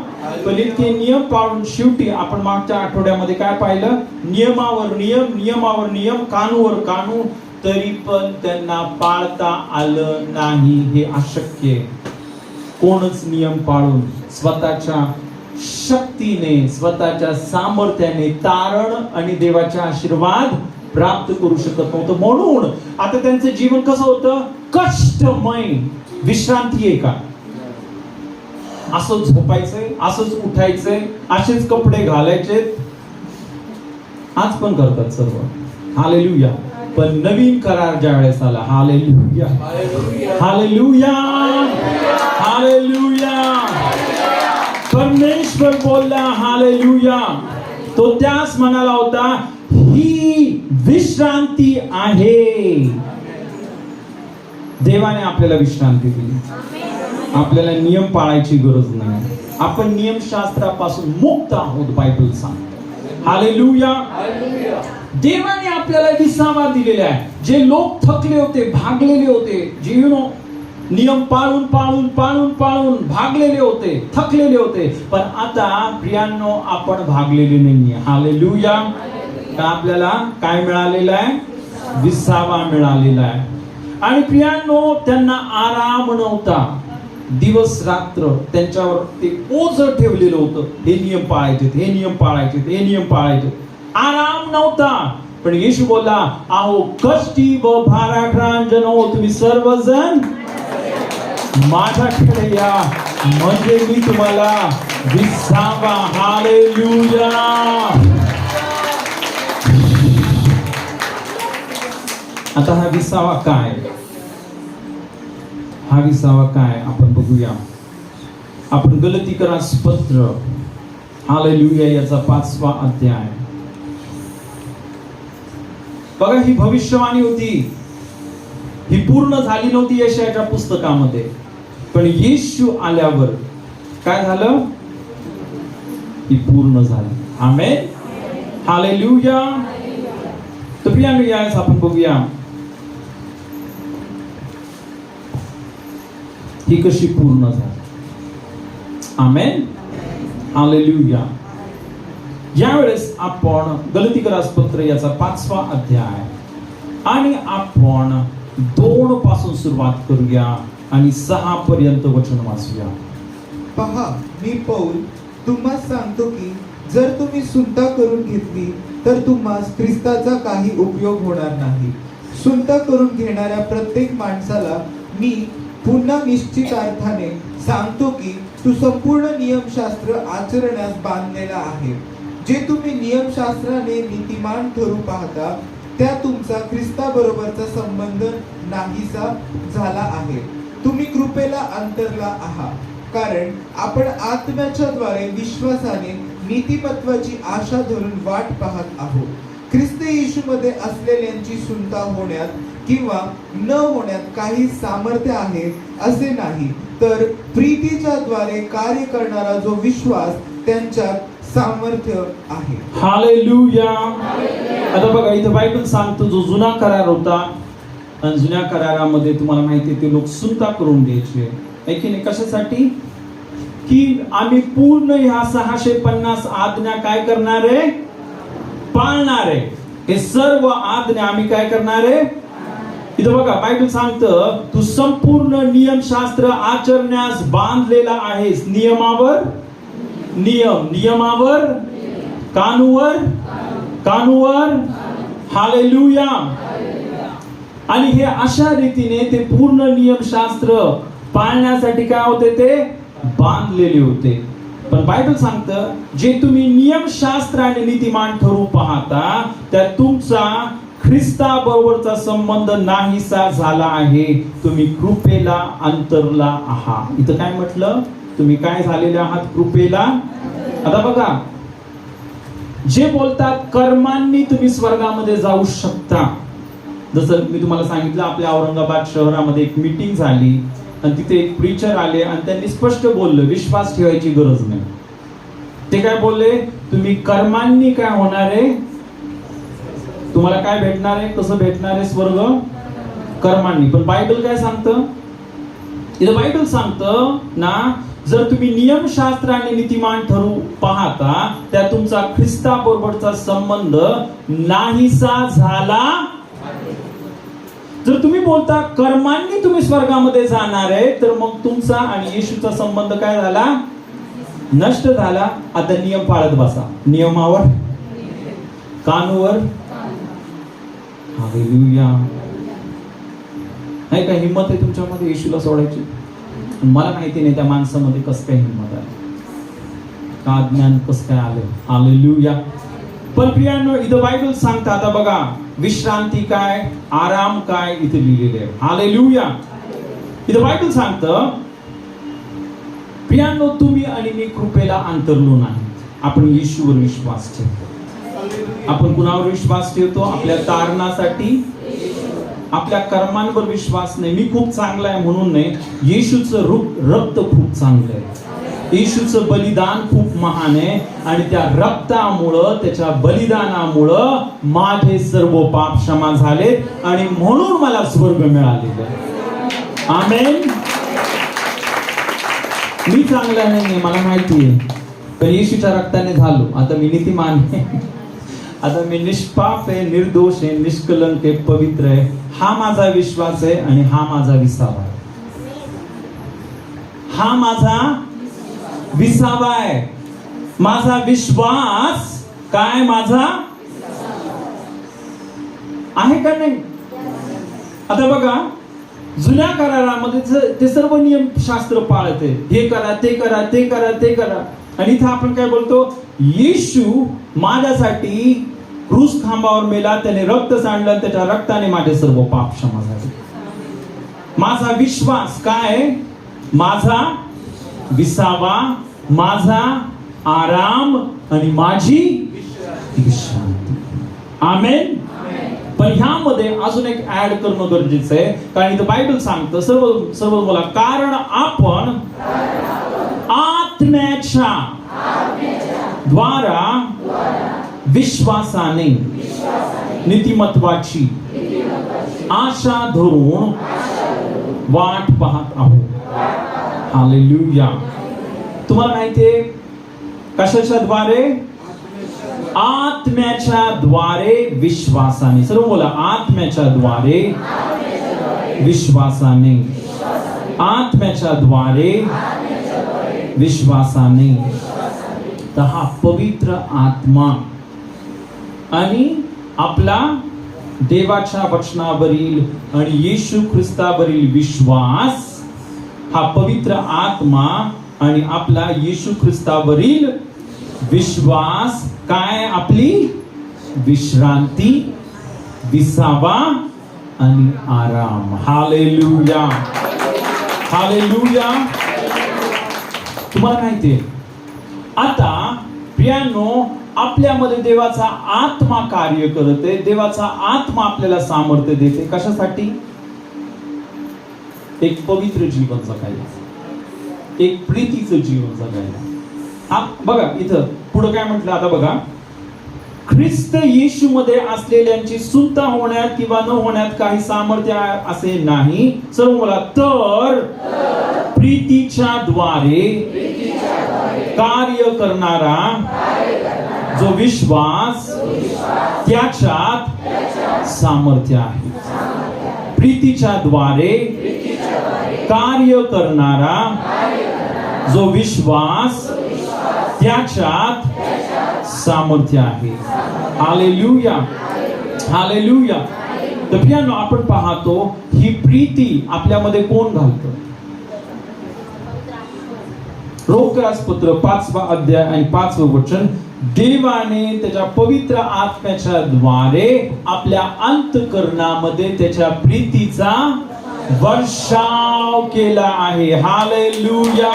पण इतके नियम पाळून शेवटी आपण मागच्या आठवड्यामध्ये काय पाहिलं? नियमावर नियम, नियमावर नियम, कानूवर कानू, तरी पण त्यांना पाळता आलं नाही. हे अशक्य. कोणच नियम पाळून स्वतःच्या शक्तीने, स्वतःच्या सामर्थ्याने तारण आणि देवाचे आशीर्वाद प्राप्त करू शकत नव्हतं. म्हणून आता त्यांचं जीवन कसं होतं? कष्टमय. विश्रांती आहे का? असंच झोपायचंय, असंच उठायचंय, असेच कपडे घालायचे. आज पण करतात सर्व. हालेलुया. पण नवीन करार ज्या वेळेस आला, हालेलुया, हालेलुया, हालेलुया, परमेश्वर बोलला हालेलुया. तो त्याच म्हणाला होता, ही विश्रांती आहे. देवाने आपल्याला विश्रांती दिली. आपल्याला नियम पाळायची गरज नाही. आपण नियमशास्त्रापासून मुक्त आहोत, बायबल सांगते. हालेलुया. देवाने आपल्याला विसावा दिलेला आहे. जे लोक थकले होते, भागलेले होते, जे नियम पाळून पाळून पाळून पाळून भागलेले होते, थकलेले होते, पण आता प्रियांनो आपण भागलेले नाहीये. हालेलुया. आपल्याला काय मिळालेलं आहे? विसावा मिळालेला आहे. आणि प्रियांनो त्यांना आराम नव्हता. दिवस रात्र त्यांच्यावर ते ओझं ठेवलेलं होतं. हे नियम पाळायचे, हे नियम पाळायचे, हे नियम पाळायचे. आराम नव्हता. पण येशू बोलला, आहो कष्टी व भाराक्रांतजनो, तुम्ही सर्वजण माझ्याकडे या, म्हणजे मी तुम्हाला विसावा. हालेलुया. आता हा विसावा काय? हा विसावा काय आपण बघूया. आपण गलतीकरास पत्र, हालेलुया, याचा 5वा अध्याय बघा. ही भविष्यवाणी होती, ही पूर्ण झाली नव्हती यशायाच्या पुस्तकामध्ये, पण येशू आल्यावर काय झालं? ही पूर्ण झाली. आमेन. हालेलुया. तर प्रियांनो, यास आपण बघूया ही कशी पूर्ण झाली. आमेन. हालेलुया. यावेळेस आपण गलतीकरास पत्र याचा 5वा अध्याय आणि आपण 2 पासून सुरुवात करूया आणि 6 पर्यंत वचन वाचूया. पहा, मी पौल तुम्हाला सांगतो की जर तुम्ही सुनता करून घेतली तर तुम्हाला ख्रिस्ताचा काही उपयोग होणार नाही. सुनता करून घेणाऱ्या प्रत्येक माणसाला मी पुन्हा निश्चित अर्थाने सांगतो की तू संपूर्ण नियमशास्त्र आचरण्यास बांधलेला आहे. जे तुम्ही नियमशास्त्राने नीतिमान ठरू पाहता त्या तुमचा ख्रिस्ताबरोबरचा संबंध नाहीसा झाला आहे. तुम्ही कृपेला अंतरला आहात, कारण आपण आत्म्याच्या द्वारे विश्वासाने नीतिमत्वाची आशा धरून वाट पाहत आहोत. ख्रिस्त येशूमध्ये असलेल्यांची सुनता होण्यात किंवा न होण्यात काही सामर्थ्य आहे असे नाही, तर प्रीतीच्या द्वारे कार्य करणारा जो विश्वास त्यांच्यात सामर्थ्य आहे. हालेलुया. आता बघा इथे बायबल सांगतो जो जुना करार होता, आणि जुन्या करारामध्ये तुम्हाला माहिती आहे ते लोक सुनता करून द्यायचे आहे की नाही. कशासाठी? की आम्ही पूर्ण ह्या 650 आज्ञा काय करणार आहे? पाळणार आहे. हे सर्व आज्ञा आम्ही काय करणार आहे? इथं बघा बायबल सांगतं तू संपूर्ण नियमशास्त्र आचरण्यास बांधलेला आहेस. नियमावर नियम, नियमावर कानूवर कानूवर. हालेलुया. आणि हे अशा रीतीने ते पूर्ण नियमशास्त्र पाळण्यासाठी काय होते? ते बांधलेले होते. पण बायबल सांगतं जे तुम्ही नियमशास्त्राने नीतिमान ठरू पाहता त्या तुमचा ख्रिस्ता बरोबरचा संबंध नाहीसा झाला आहे. तुम्ही कृपेला अंतरला आहात. इथं काय म्हटलं? तुम्ही काय झालेले आहात? कृपेला. आता बघा जे बोलतात कर्मांनी तुम्ही स्वर्गामध्ये जाऊ शकता. जसं मी तुम्हाला सांगितलं आपल्या औरंगाबाद शहरामध्ये एक मीटिंग झाली आणि तिथे एक प्रीचर आले आणि त्यांनी स्पष्ट बोललं विश्वास ठेवायची गरज नाही. ते काय बोलले? तुम्ही कर्मांनी काय होणार आहे? तुम्हाला काय भेटणार आहे? कसं भेटणार आहे स्वर्ग? कर्मांनी. पण बायबल काय सांगतं? इथं बायबल सांगतं ना जर तुम्ही नियमशास्त्राने नीतिमान ठरू पाहता त्या तुमचा ख्रिस्ता बरोबरचा संबंध नाहीसा झाला. जर तुम्ही बोलता कर्मांनी तुम्ही स्वर्गामध्ये जाणार आहे तर मग तुमचा आणि येशूचा संबंध काय झाला? नष्ट झाला. आता नियम पाळत बसा. नियमावर कानूवर. हालेलुया. नाही का हिंमत आहे तुमच्यामध्ये येशूला सोडायची? मला माहिती नाही त्या माणसामध्ये कसं काय हिंमत आहे, का ज्ञान कसं काय आलं. हालेलुया. पण प्रियांनो इथं बायबल सांगतं आता बघा विश्रांती काय, आराम काय इथे लिहिलेले आहे. हालेलुया. इथं बायबल सांगतं प्रियांनो तुम्ही आणि मी कृपेला अंतरलो नाही. आपण येशूवर विश्वास ठेवतो. आपण कुणावर विश्वास ठेवतो? आपल्या तारणासाठी, आपल्या कर्मांवर विश्वास नाही. मी खूप चांगला आहे म्हणून नाही. येशूचं रक्त खूप चांगलं आहे. येशूचं बलिदान खूप महान आहे आणि त्या रक्तामुळं, त्याच्या बलिदानामुळं माझे सर्व पाप क्षमा झाले आणि म्हणून मला स्वर्ग मिळालेला आहे. आमेन. मी चांगला नाही मला माहिती आहे, पण येशूच्या रक्ताने झालो. आता मी नीतिमान आहे, आता मी निष्पाप आहे, निर्दोष आहे, निष्कलंक आहे, पवित्र आहे. हा माझा विश्वास आहे आणि हा माझा विसावा आहे. हा माझा विसावा आहे. माझा विश्वास काय माझा आहे का नाही? आता बघा जुन्या करारामध्ये ते सर्व नियम शास्त्र पाळते. हे करा, ते करा, ते करा, ते करा. आणि इथं आपण काय बोलतो? येशू माझ्यासाठी क्रूस खांबावर मेला, त्याने रक्त सांडलं, त्याच्या रक्ताने माझे सर्व पाप क्षमा झाले. माझा विश्वास काय? माझा विसावा, माझा आराम आणि माझी विश्रांती. आमेन. पण ह्यामध्ये अजून एक ऍड करणं गरजेचं आहे, कारण इथं बायबल सांगतं सर्व बोला, कारण आपण आत्म्याच्या द्वारा विश्वासाने नीतिमत्वाची आशा धरून वाट पाहत आहोत. हालेलुया. तुम्हाला माहितीये कशाच्या द्वारे? आत्म्याच्या द्वारे विश्वासाने. सर्व बोला, आत्म्याच्या द्वारे विश्वासाने. आत्म्याच्या द्वारे विश्वासाने. तर हा पवित्र आत्मा आणि आपला देवाच्या वचनावरील आणि येशू ख्रिस्तावरील विश्वास, हा पवित्र आत्मा आणि आपला येशू ख्रिस्तावरील विश्वास काय? आपली विश्रांती विसावा आणि आराम. Hallelujah, hallelujah. तुम्हाला माहितीये आता प्रियांनो, आपल्यामध्ये देवाचा आत्मा कार्य करते. देवाचा आत्मा आपल्याला सामर्थ्य देते. कशासाठी? एक पवित्र जीवन जगायला, एक प्रीतीचं जीवन जगायला. हा बघा इथं पुढे काय म्हटलं. आता बघा, ख्रिस्त येशू मध्ये असलेल्यांची सुद्धा होण्यात किंवा न होण्यात काही सामर्थ्य असे नाही. सर्व मला तर प्रीतीच्या द्वारे कार्य करणारा जो विश्वास त्याच्यात सामर्थ्य आहे. प्रीतीच्या द्वारे कार्य करणारा जो विश्वास त्याच्यात सामर्थ्य आहे. Hallelujah, hallelujah. तर प्रियांनो, आपण पाहतो ही प्रीती आपल्यामध्ये कोण घालतं? रोमकरासपत्र 5वा अध्याय आणि 5वं वचन, देवाने त्याच्या पवित्र आत्म्याच्या द्वारे आपल्या अंतःकरणामध्ये त्याच्या प्रीतीचा वर्षाव केला आहे. Hallelujah,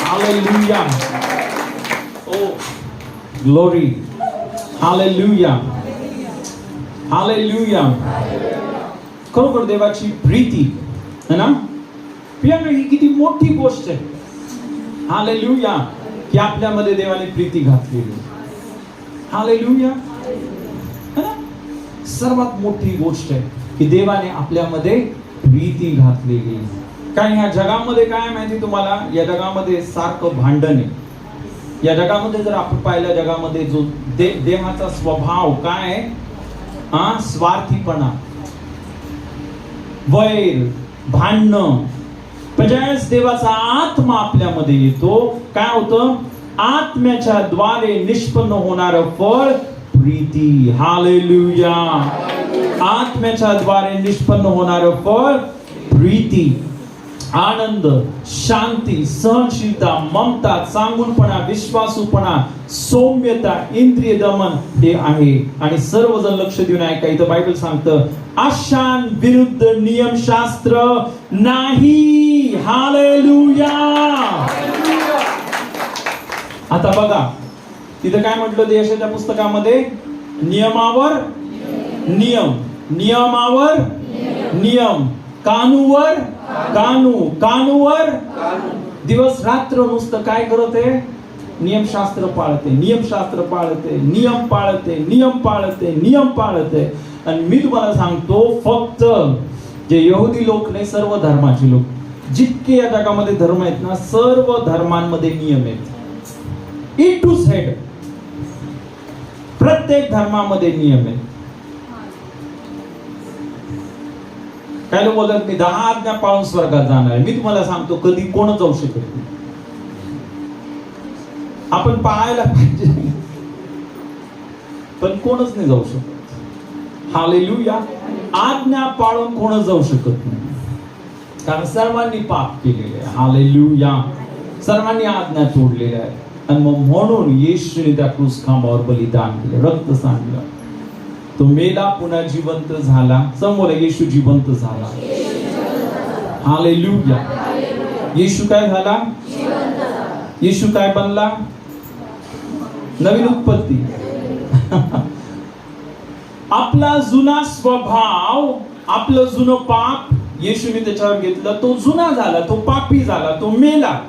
hallelujah. O glory, hallelujah, hallelujah. खरोखर देवाची प्रीती है ना प्रियांनो, ही किती मोठी गोष्ट आहे. हालेलुया, की आपल्यामध्ये देवाने प्रीती घातलेली. हालेलुया, है ना. सर्वात मोठी गोष्ट आहे की देवाने आपल्यामध्ये प्रीती घातलेली. कारण ह्या जगामध्ये काय माहिती तुम्हाला, या जगामध्ये सारखं भांडण आहे. या जगामध्ये जर आपण पाहिलं, जगामध्ये जो देहाचा स्वभाव काय आहे, स्वार्थीपणा, वैर, भांडणं. पण ज्यावेळेस देवाचा आत्मा आपल्यामध्ये येतो, काय होतं? आत्म्याच्या द्वारे निष्पन्न होणारं फळ प्रीती. हालेलुया. आत्म्याच्या द्वारे निष्पन्न होणारं फळ प्रीती, आनंद, शांती, सहनशीलता, ममता, चांगुलपणा, विश्वासूपणा, सौम्यता, इंद्रिय दमन हे आहे. आणि सर्वजण लक्ष देऊन ऐका, इथं बायबल सांगतं अशां विरुद्ध नियमशास्त्र नाही. हालेलुया. आता बघा तिथं काय म्हटलं यशाच्या पुस्तकामध्ये, नियमावर नियम, नियमावर नियम, कानूवर कानू, कानूवर दिवस रात्र नुसतं काय करते? नियमशास्त्र पाळते, नियमशास्त्र पाळते, नियम पाळते, नियम पाळते, नियम पाळते. आणि मी तुम्हाला सांगतो, फक्त जे यहुदी लोक नाही, सर्व धर्माचे लोक, जितके या जगामध्ये धर्म आहेत ना, सर्व धर्मांमध्ये नियम आहेत. ए टू झेड प्रत्येक धर्मामध्ये नियम आहेत. काय लोक बोलतात मी 10 आज्ञा पाळून स्वर्गात जाणार आहे. मी तुम्हाला सांगतो, कधी कोण जाऊ शकत नाही. आपण पाळायला पाहिजे, पण कोणच नाही जाऊ शकत. हालेलुया. आज्ञा पाळून कोण जाऊ शकत नाही, कारण सर्वांनी पाप केलेले आहे. हालेलुया. सर्वांनी आज्ञा तोडलेल्या आहे. आणि मग म्हणून येशूने त्या क्रूस खांबावर बलिदान केलं, रक्त सांडलं. तो मेला, पुन्हा जिवंत झाला. समोर येशू जिवंत झाला. हालेलुया. येशू काय झाला? येशू काय बनला? नवीन उत्पत्ती. आपला जुना स्वभाव, आपलं जुनं पाप येशूने त्याच्यावर घेतलं. तो जुना झाला, तो पापी झाला, तो मेला.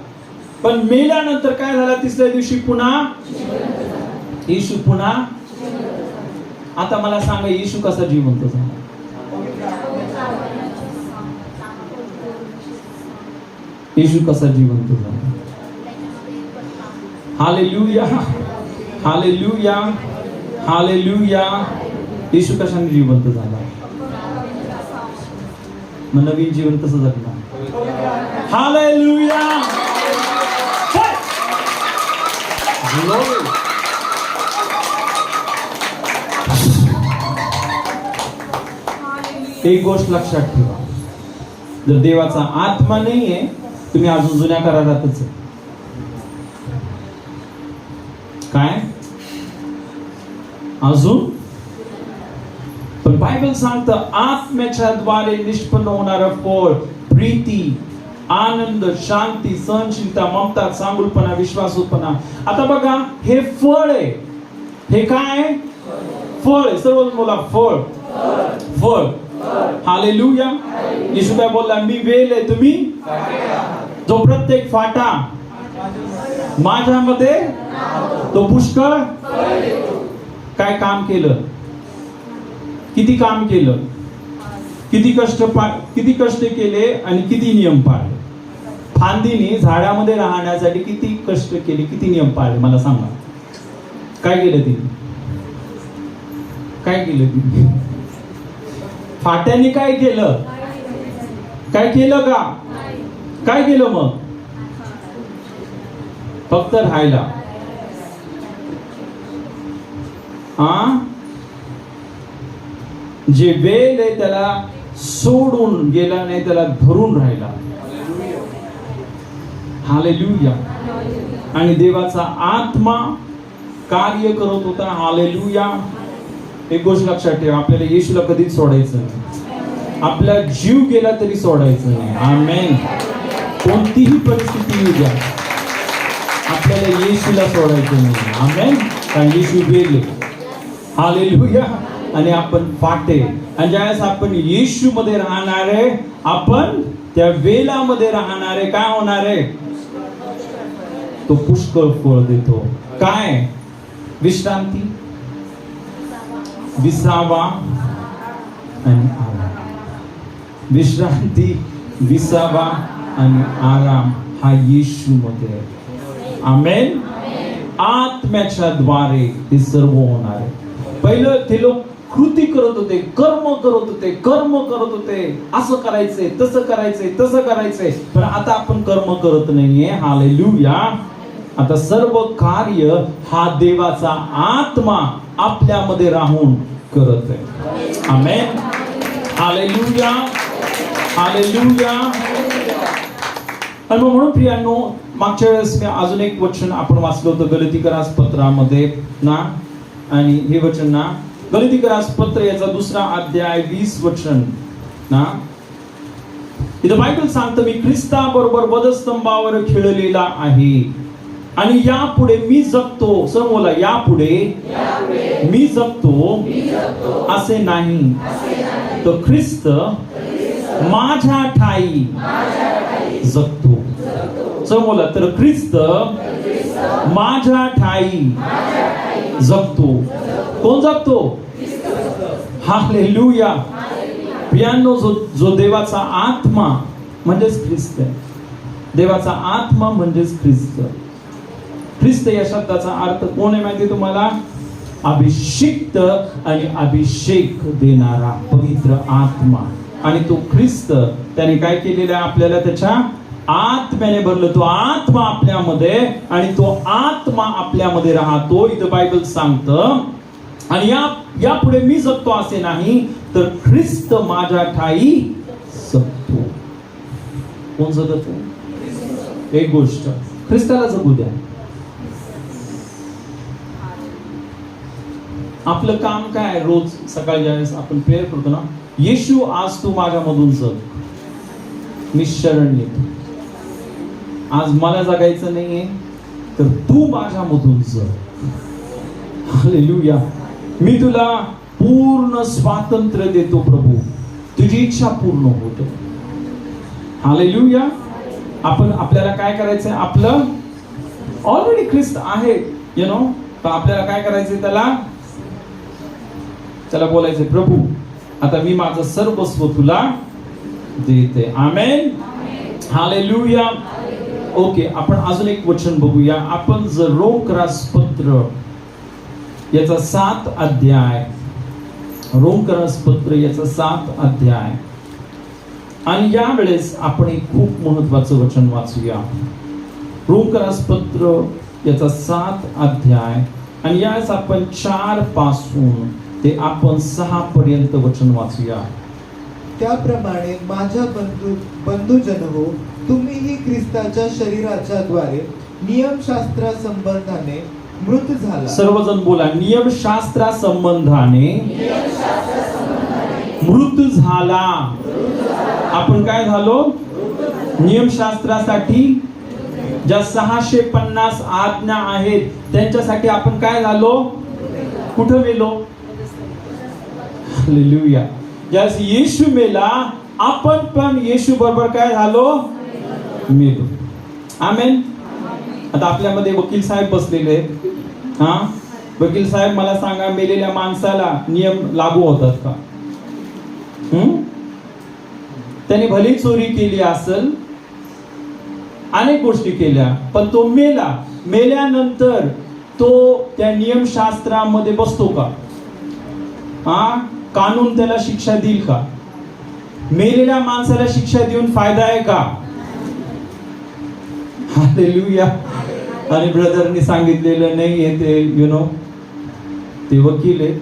पण मेल्यानंतर काय झाला? तिसऱ्या दिवशी पुन्हा येशू पुन्हा. आता मला सांगा, येशू कसा जिवंत झाला? येशू कसा जिवंत झाला? Hallelujah, hallelujah, hallelujah. येशू कशाने जिवंत झाला? मग नवीन जीवन कसं जगणार? हालेलुया. एक गोष्ट लक्षात ठेवा, जर देवाचा आत्मा नाहीये, तुम्ही अजून जुन्या करारातच आहे. काय? अजून पण बायबल सांगतं आत्म्याच्या द्वारे निष्पन्न होणारं फळ प्रीती, आनंद, शांती, सहनशीलता, ममता, चांगुलपणा, विश्वासूपणा. आता बघा हे फळ आहे. हे काय आहे? फळ आहे. सर्व बोला फळ. फळ. हालेलुया. येशू काय बोलला? मी वेल आहे, तुम्ही जो प्रत्येक फाटा माझ्यामध्ये तो पुष्कळ काय काम केलं, किती काम केलं, किती कष्ट केले आणि किती नियम पाळले. फांदीने झाडामध्ये राहण्यासाठी किती कष्ट केले, किती नियम पाळले मला सांगा. काय केलं तिने? काय केलं तिने? फाट्याने काय केलं? काय केलं का? काय केलं मग? फक्त राहायला. जे वेल आहे त्याला सोडून गेला नाही, त्याला धरून राहिला. हालेलुया. आणि देवाचा आत्मा कार्य करत होता. हालेलुया. एक गोष्ट लक्षात ठेवा, आपल्याला येशूला कधीच सोडायचं नाही. आपला जीव गेला तरी सोडायचं नाही. आमेन. कोणतीही परिस्थिती येऊ द्या, आपल्याला येशूला सोडायचं नाही. आमेन. कारण येशू गेले. हालेलुया. आणि आपण फाटे. आणि ज्यावेळेस आपण येशू मध्ये राहणारे, आपण त्या वेलामध्ये राहणारे, काय होणारे? तो पुष्कळ फळ देतो. काय? विश्रांती, विसावा आणि आराम. विश्रांती, विसावा आणि आराम हा येशू मध्ये आहे. आमेन. आत्म्याच्या द्वारे ते सर्व होणार आहे. पहिलं ते लोक कृती करत होते, कर्म करत होते. असं करायचंय, तसं करायचंय. पण आता आपण कर्म करत नाहीये. हालेलुया. आता सर्व कार्य हा देवाचा आत्मा आपल्यामध्ये राहून करत आहे. आमेन. हालेलुया. हालेलुया. आणि म्हणून प्रियांनो, मागच्या वेळेस मी अजून एक वचन आपण वाचलं होतं गलातिकरास पत्रामध्ये ना. आणि हे वचन ना, गलातिकरास पत्र याचा 2 अध्याय 20 वचन ना. इथं बायबल सांगतं, मी ख्रिस्ताबरोबर वधस्तंभावर खिळलेला आहे आणि यापुढे मी जगतो. सर्व बोला, यापुढे मी जगतो असे नाही, तर ख्रिस्त माझ्या ठाई जगतो. सर्व बोला, तर ख्रिस्त माझ्या ठाई जगतो. कोण जगतो? हालेलुया. प्रियांनो, जो देवाचा आत्मा म्हणजेच ख्रिस्त आहे. देवाचा आत्मा म्हणजेच ख्रिस्त. ख्रिस्त या शब्दाचा अर्थ कोण आहे माहिती तुम्हाला? अभिषिक्त आणि अभिषेक देणारा पवित्र आत्मा. आणि तो ख्रिस्त त्याने काय केलेलं आहे? आपल्याला त्याच्या आत्म्याने भरलं. तो आत्मा आपल्यामध्ये, आणि तो आत्मा आपल्यामध्ये राहतो. इथं बायबल सांगतं, आणि यापुढे मी जगतो असे नाही, तर ख्रिस्त माझ्या ठाई जगतो. कोण जगतो? एक गोष्ट, ख्रिस्ताला जगू द्या. आपलं काम काय? रोज सकाळी ज्यावेळेस आपण प्रेयर करतो ना, येशू आज तू माझ्यामधून जग. मी शरण येतो. आज मला जगायचं नाहीये, तर तू माझ्यामधून जग. हालेलुया. मी तुला पूर्ण स्वातंत्र्य देतो प्रभू. तुझी इच्छा पूर्ण होते. हालेलुया. आपल्याला काय करायचंय? आपलं ऑलरेडी ख्रिस्त आहे, यु नो. तर आपल्याला काय करायचंय? त्याला बोलायचंय, प्रभू आता मी माझं सर्वस्व तुला देते. आमेन. हालेलुया. ओके, आपण अजून एक वचन बघूया. आपण जर रोमकरास पत्र याचा 7 अध्याय, रोमकरास पत्र याचा 7 अध्याय, आणि यावेळेस आपण एक खूप महत्वाचं वचन वाचूया. रोमकरास पत्र याचा 7 अध्याय, आणि यावेळेस आपण 4 पासून ते आपण 6 पर्यंत वचन वाचूया. त्याप्रमाणे माझ्या बंधुजन हो, तुम्हीही ख्रिस्ताच्या शरीराच्या द्वारे नियमशास्त्रा संबंधाने मृत झाला. सर्वजण बोला, नियमशास्त्रा संबंधाने मृत झाला. आपण काय झालो? नियमशास्त्रासाठी ज्या 650 आज्ञा आहेत त्यांच्यासाठी आपण काय झालो? कुठं मेलो? हालेलुया. ज्यावेळेस येशू मेला, आपण पण येशू बरोबर काय झालो? मेलो. आमेन. आता आपल्यामध्ये वकील साहेब बसलेले आहेत. हा, वकील साहेब मला सांगा, मेलेल्या माणसाला नियम लागू होतात का? त्याने भली चोरी केली असेल, अनेक गोष्टी केल्या, पण तो मेला. मेल्यानंतर तो त्या नियमशास्त्रामध्ये बसतो का? कानून त्याला शिक्षा देईल का? मेलेल्या माणसाला शिक्षा देऊन फायदा आहे का? हालेलुया. आणि ब्रदरनी सांगितलेलं नाही आहे ते ते वकील आहेत,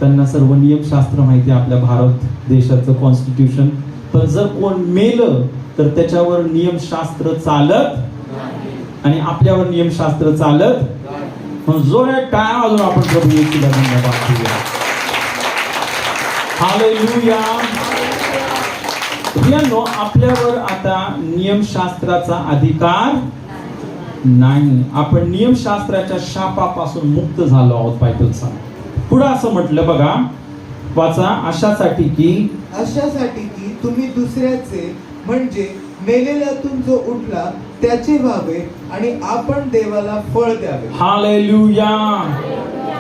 त्यांना सर्व नियमशास्त्र माहिती आहे, आपल्या भारत देशाचं कॉन्स्टिट्यूशन. पण जर कोण मेलं तर त्याच्यावर नियमशास्त्र चालत आणि आपल्यावर नियमशास्त्र चालत. म्हणून जोरात टाळ्या वाजवून आपण प्रभू येशूला धन्यवाद देऊया. हालेलुया. प्रियांनो, आपल्यावर आता नियमशास्त्राचा अधिकार नाही. आपण नियमशास्त्राच्या शापापासून मुक्त झालो आहोत. बायबल सांगते. पुढे असं म्हटलं बघा, वाचा. अशासाठी की तुम्ही दुसऱ्याचे म्हणजे मेलेल्यातून जो उठला त्याचे व्हावे आणि आपण देवाला फळ द्यावे. हालेलुया.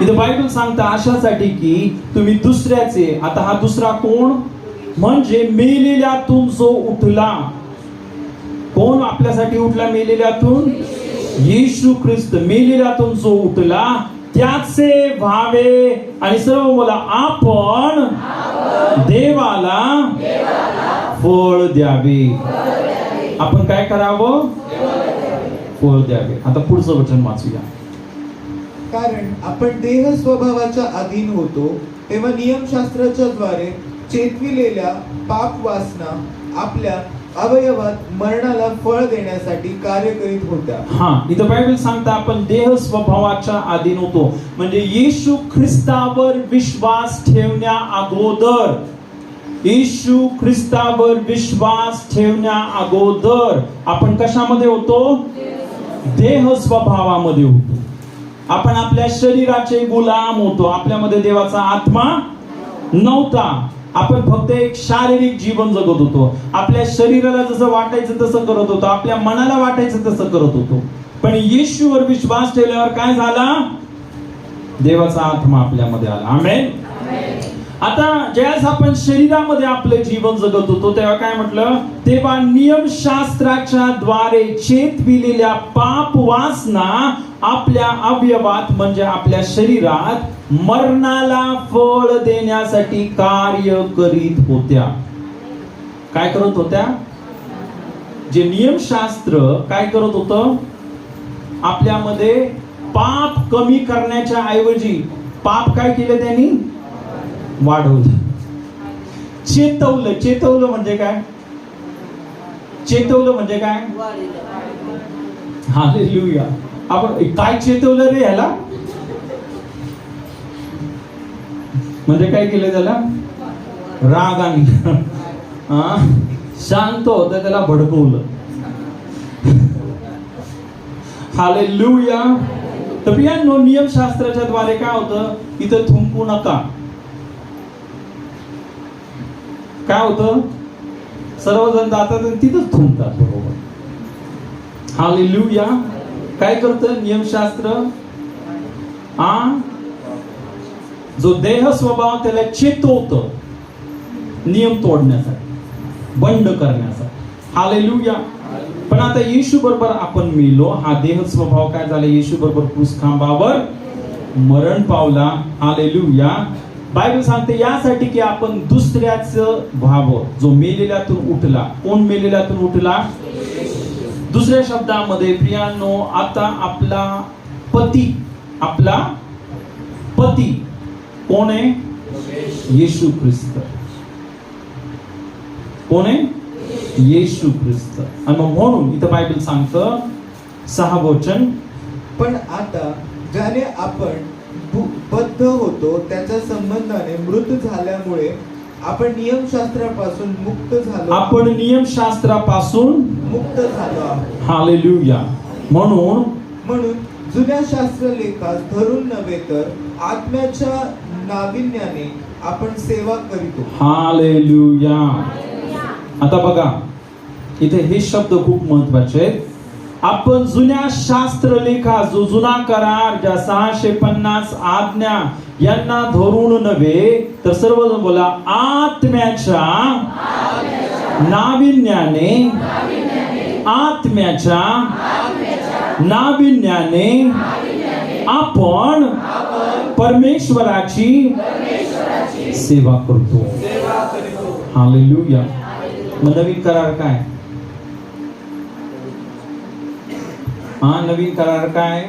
इथं बायबल सांगता अशासाठी की तुम्ही दुसऱ्याचे. आता हा दुसरा कोण? म्हणजे मेलेल्यातून जो उठला. कोण आपल्यासाठी उठला मेलेल्यातून? येशू ख्रिस्त. मेलेल्यातून जो उठला त्याचे व्हावे आणि सर्व बोला, आपण देवाला फळ द्यावे. आपण काय करावं? फळ द्यावे. आता पुढचं वचन वाचूया. कारण आपण देह स्वभावाच्या अधीन होतो तेव्हा नियमशास्त्राच्या द्वारे चेतविलेल्या पाप वासना आपल्या अवयवात मरणाला फळ देण्यासाठी कार्य करीत होत्या. इथं बायबल सांगता आपण देह स्वभावाच्या अधीन होतो. म्हणजे येशू ख्रिस्तावर विश्वास ठेवण्या अगोदर, येशू ख्रिस्तावर विश्वास ठेवण्या अगोदर आपण कशामध्ये होतो? देह स्वभावामध्ये होतो. आपण आपल्या शरीराचे गुलाम होतो. आपल्यामध्ये देवाचा आत्मा नव्हता. आपण फक्त एक शारीरिक जीवन जगत होतो. आपल्या शरीराला जसं वाटायचं तसं करत होतो, आपल्या मनाला वाटायचं तसं करत होतो. पण येशूवर विश्वास ठेवल्यावर काय झाला? देवाचा आत्मा आपल्यामध्ये आला. आमेन. आता ज्यावेळेस आपण शरीरामध्ये आपलं जीवन जगत होतो तेव्हा काय म्हटलं? तेव्हा नियमशास्त्राच्या द्वारे चेतविलेल्या पाप वासना आपल्या अवयवात म्हणजे आपल्या शरीरात मरणाला फळ देण्यासाठी कार्य करीत होत्या. काय करत होत्या? जे नियमशास्त्र काय करत होतं? आपल्यामध्ये पाप कमी करण्याच्या ऐवजी पाप काय केलं त्यांनी? वाढवलं. चेतवलं म्हणजे काय? चेतवलं म्हणजे काय? हालेलुया. आपण काय चेतवलं रे ह्याला? म्हणजे काय केलं त्याला? राग आणला. शांत होतं त्याला भडकवलं. हालेलुया. तर प्रियांनो, नियमशास्त्राच्या द्वारे काय होतं? इथं थुंकू नका. काय होतं? सर्वजण जातात आणि तिथंच थुंकतात. बरोबर. हालेलुया. काय करतं नियमशास्त्र? जो देह स्वभाव त्याला चेतवतं नियम तोडण्यासाठी, बंद करण्यासाठी. हालेलुया. पण आता येशू बरोबर आपण मेलो. हा देह स्वभाव काय झाला? येशू बरोबर क्रूस खांबावर मरण पावला. हालेलुया. बायबल सांगते यासाठी की आपण दुसऱ्याचं व्हावं. जो मेलेल्यातून उठला. कोण मेलेल्यातून उठला? दुसऱ्या शब्दामध्ये प्रियांनो, आता आपला पती कोण आहे? येशू ख्रिस्त. कोण आहे? येशू ख्रिस्त. आणि म्हणून इथं बायबल सांगतं 6 वचन, पण आता ज्याने आपण बद्ध होतो त्याच्या संबंधाने मृत झाल्यामुळे आपण नियमशास्त्रापासून मुक्त झालो आपण नियमशास्त्रापासून मुक्त झालो आहोत. हालेलुया. म्हणून म्हणून जुन्या शास्त्रलेखास धरून नव्हे तर आत्म्याच्या नाविन्याने आपण सेवा करीतो. हालेलुया. आता बघा इथे हे शब्द खूप महत्वाचे आहेत. आपण जुन्या शास्त्रलेखा, जो जुना करार, ज्या 650 आज्ञा यांना धरून नव्हे तर सर्वजण बोला, आत्म्याच्या नाविन्याने, आत्म्याच्या नाविन्याने आपण परमेश्वराची सेवा करतो. हालेलुया. मग नवीन करार काय? नवीन करार काय?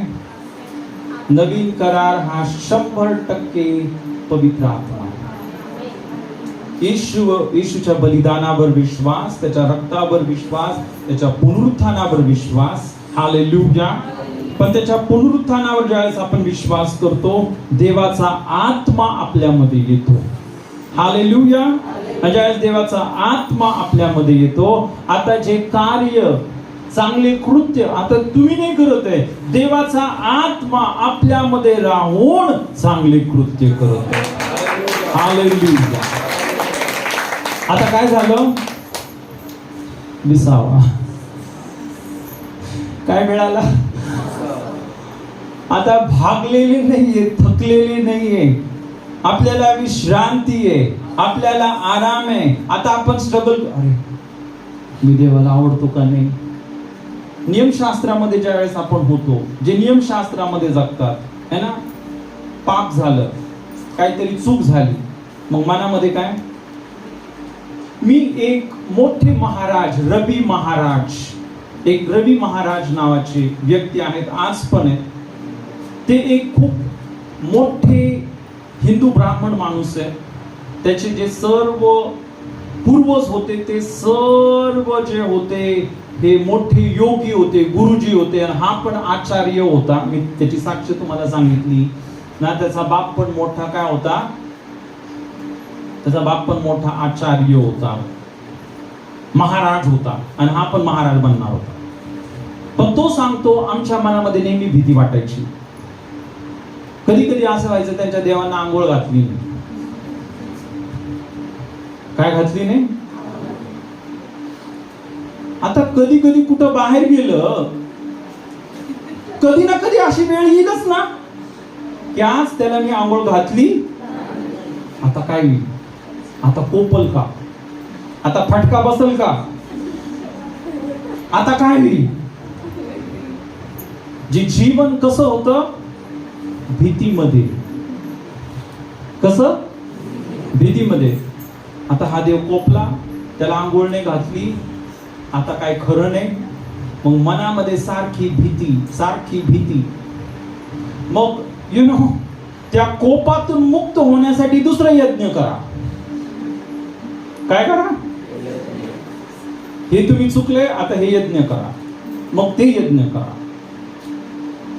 नवीन करार हा 100% पवित्र आत्मा. येशूच्या बलिदानावर विश्वास, त्याच्या रक्तावर विश्वास, त्याच्या पुनरुत्थानावर विश्वास. हालेलुया. पण त्याच्या पुनरुत्थानावर ज्यावेळेस आपण विश्वास करतो, देवाचा आत्मा आपल्यामध्ये येतो. हालेलुया. ज्यावेळेस देवाचा आत्मा आपल्यामध्ये येतो, आता जे कार्य, चांगले कृत्य आता तुम्ही नाही करत आहे, देवाचा आत्मा आपल्यामध्ये राहून चांगले कृत्य करत आहे. हालेलुया. आता काय झालं? विसावा काय मिळाला? आता भागलेले नाहीये, थकलेले नाहीये, आपल्याला विश्रांती आहे, आपल्याला आराम आहे. आता आपण स्ट्रगल, अरे मी देवाला आवडतो का नाही? नियमशास्त्रामध्ये ज्या वेळेस आपण होतो, जे नियमशास्त्रामध्ये जगतात है ना, पाप झालं, काहीतरी चूक झाली, मग मनामध्ये काय? मी एक मोठे महाराज, रवी महाराज, एक रवी महाराज नावाचे व्यक्ती आहेत, आज पण आहेत. ते एक खूप मोठे हिंदू ब्राह्मण माणूस आहे. त्याचे जे सर्व पूर्वज होते, ते सर्व जे होते हे मोठे योगी होते, गुरुजी होते. आणि हा पण आचार्य होता. मी त्याची साक्ष तुम्हाला सांगितली ना. त्याचा बाप पण मोठा काय होता? त्याचा बाप पण मोठा आचार्य होता, महाराज होता, आणि हा पण महाराज बनणार होता. पण तो सांगतो, आमच्या मनामध्ये नेहमी भीती वाटायची. कधी कधी असं व्हायचं, त्यांच्या देवांना आंघोळ घातली नाही. काय घातली नाही? आता कधी कधी कुठं बाहेर गेलं, कधी ना कधी अशी वेळ येईलच ना की आज त्याला मी आंघोळ घातली, आता काय होईल? आता कोपल का? आता फटका बसल का? आता काय होईल? जे जीवन कसं होतं? भीतीमध्ये. कसं? भीतीमध्ये. आता हा देव कोपला, त्याला आंघोळ नाही घातली, आता काय खरं नाही. मग मनामध्ये सारखी भीती, सारखी भीती. मग त्या कोपातून मुक्त होण्यासाठी दुसरा यज्ञ करा. काय करा? हे तुम्ही चुकले, आता हे यज्ञ करा, मग ते यज्ञ करा.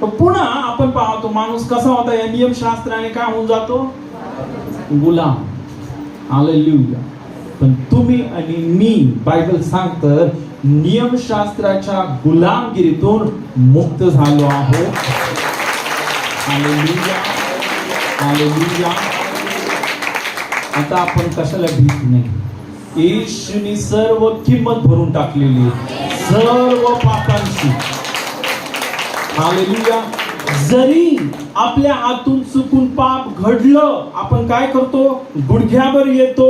पुन्हा आपण पाहतो माणूस कसा होता, या नियमशास्त्राने काय होऊन जातो? गुलाम. हालेलुया. पण तुम्ही आणि मी, बायबल सांगतं, नियमशास्त्राच्या गुलामगिरीतून मुक्त झालो आहोत. हालेलुया. हालेलुया. आता आपण कशाला भीत नाही. येशूने सर्व किंमत भरून टाकलेली, सर्व पापांची. हालेलुया. जरी आपल्या हातून चुकून पाप घडलं, आपण काय करतो? गुडघ्यावर येतो,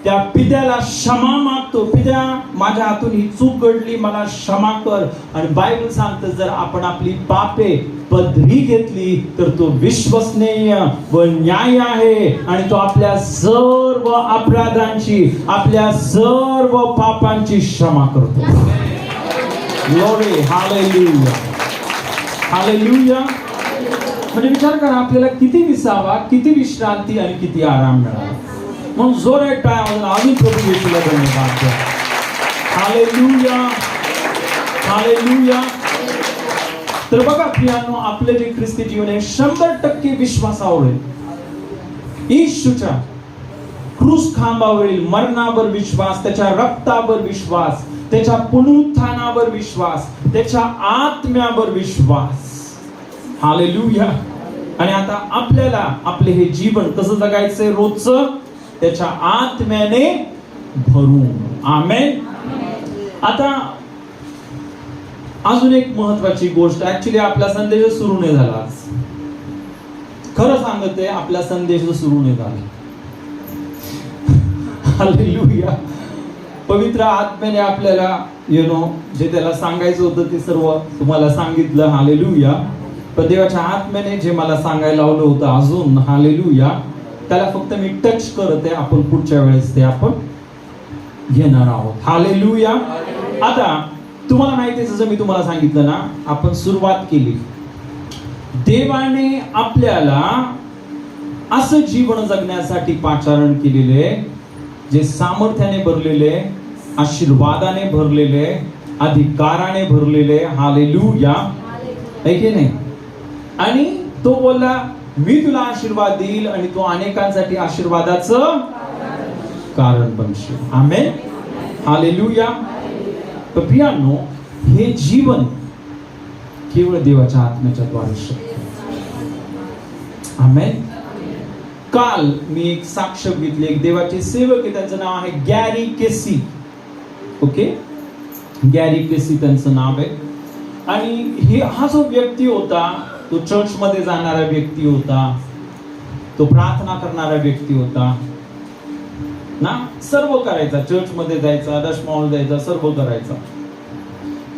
त्या पित्याला क्षमा मागतो. पित्या, माझ्या हातून ही चूक घडली, मला क्षमा कर. आणि बायबल सांगतं, जर आपण आपली पापे पदरी घेतली तर तो विश्वसनीय व न्याय आहे, आणि तो आपल्या सर्व अपराधांची, आपल्या सर्व पापांची क्षमा करतो. ग्लोरी. हालेलुया. हालेलुया. म्हणजे विचार करा, आपल्याला किती विसावा, किती विश्रांती आणि किती आराम मिळाला. म्हणून जोरात टाळ्या वाजवून आम्ही प्रभू येशूला धन्यवाद द्या. हालेलुया. हालेलुया. तर बघा प्रियानो, आपले जे ख्रिस्ती जीवन आहे 100% विश्वासावर आहे. येशूच्या क्रूस खांबावरील मरणावर विश्वास, त्याच्या रक्तावर विश्वास, त्याच्या पुनरुत्थानावर विश्वास, त्याच्या आत्म्यावर विश्वास. हालेलुया. आणि आता आपल्याला आपले हे जीवन कसं जगायचंय? रोजचं त्याच्या आत्म्याने भरून. आमेन. आता अजून एक महत्वाची गोष्ट, ऍक्च्युली आपला संदेश सुरू नाही झाला आज. खरं सांगते, आपला संदेश सुरू नाही झाला. हालेलुया. पवित्र आत्म्याने आपल्याला जे त्याला सांगायचं होतं ते सर्व तुम्हाला सांगितलं. हालेलुया. पण देवाच्या आत्म्याने जे मला सांगायला लावलं होतं अजून, हालेलुया, त्याला फक्त मी टच करत आहे. आपण पुढच्या वेळेस ते आपण घेणार आहोत. हालेलुया. आता तुम्हाला माहिती आहे, जसं मी तुम्हाला सांगितलं ना, आपण सुरुवात केली. देवाने आपल्याला असं जीवन जगण्यासाठी पाचारण केलेले, जे सामर्थ्याने भरलेले, आशीर्वादाने भरलेले, अधिकाराने भरलेले. हालेलुया. आहे की नाही? आणि तो बोलला, मी तुला आशीर्वाद देईल आणि तो अनेकांसाठी आशीर्वादाचं कारण बनशील. आमेन. हालेलुया. तर प्रियांनो, हे जीवन केवळ देवाच्या आत्म्याच्या द्वारे शक्य. आमेन. काल मी एक साक्ष घेतली. एक देवाचे सेवक आहे, त्यांचं नाव आहे गॅरी केसी. ओके, गॅरी केसी त्यांचं नाव आहे. आणि हा जो व्यक्ती होता, तो चर्च मध्ये जाणारा व्यक्ती होता, तो प्रार्थना करणारा व्यक्ती होता ना, सर्व करायचा, चर्च मध्ये जायचा, दशमाल द्यायचा, सर्व करायचा.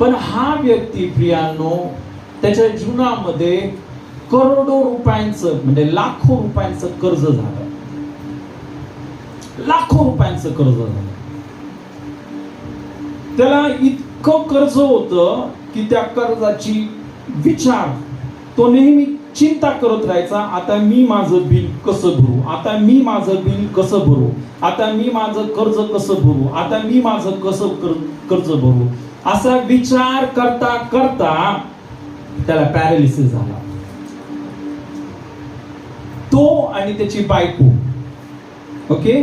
पण हा व्यक्ती प्रियांनो, त्याच्या जीवनामध्ये करोडो रुपयांचं, म्हणजे लाखो रुपयांचं कर्ज झालं. लाखो रुपयांचं कर्ज झालं. त्याला इतकं कर्ज होतं की त्या कर्जाची विचार तो नेहमी चिंता करत राहायचा. आता मी माझं बिल कसं भरू, आता मी माझं बिल कसं भरू, आता मी माझं कर्ज कसं भरू, आता मी माझं कसं कर्ज भरू, असा विचार करता करता त्याला पॅरालिसिस झाला. तो आणि त्याची बायको, ओके,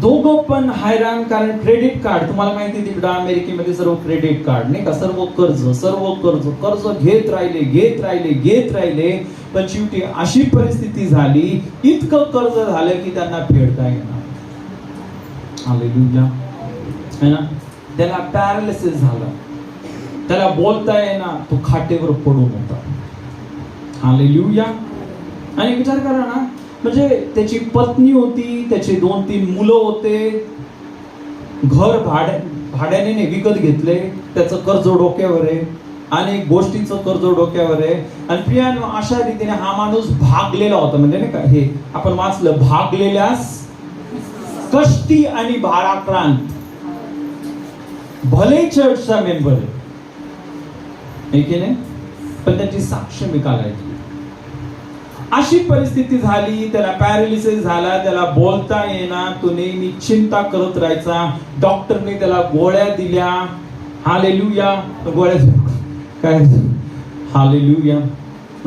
दोघं पण हैराण. कारण क्रेडिट कार्ड, तुम्हाला माहिती आहे तिकडं अमेरिकेमध्ये सर्व क्रेडिट कार्ड नाही का, सर्व कर्ज घेत राहिले. पण शेवटी अशी परिस्थिती झाली, इतकं कर्ज झालं की त्यांना फेडता येणार. हालेलुया. है ना. त्याला पॅरालिसिस झाला, त्याला बोलता येणार, तो खाटेवर पडून होता. हालेलुया. आणि विचार करा ना, म्हणजे त्याची पत्नी होती, त्याचे 2-3 मुलं होते, घर भाड्याने विकत घेतले, त्याचं कर्ज डोक्यावर आहे, अनेक गोष्टीचं कर्ज डोक्यावर आहे. आणि प्रियानो, अशा रीतीने हा माणूस भागलेला होता. म्हणजे नाही का, हे आपण वाचलं, भागलेल्यास कष्टी आणि भाराक्रांत. भले चर्चचा मेंबर आहे की नाही, पण त्याची साक्ष मी काल ऐकली. अशी परिस्थिती झाली, त्याला पॅरालिसिस झाला, त्याला बोलता येणार, तो नेहमी चिंता करत राहायचा. डॉक्टरने त्याला गोळ्या दिल्या. हालेलुया. गोळ्या काय, हालेलुया.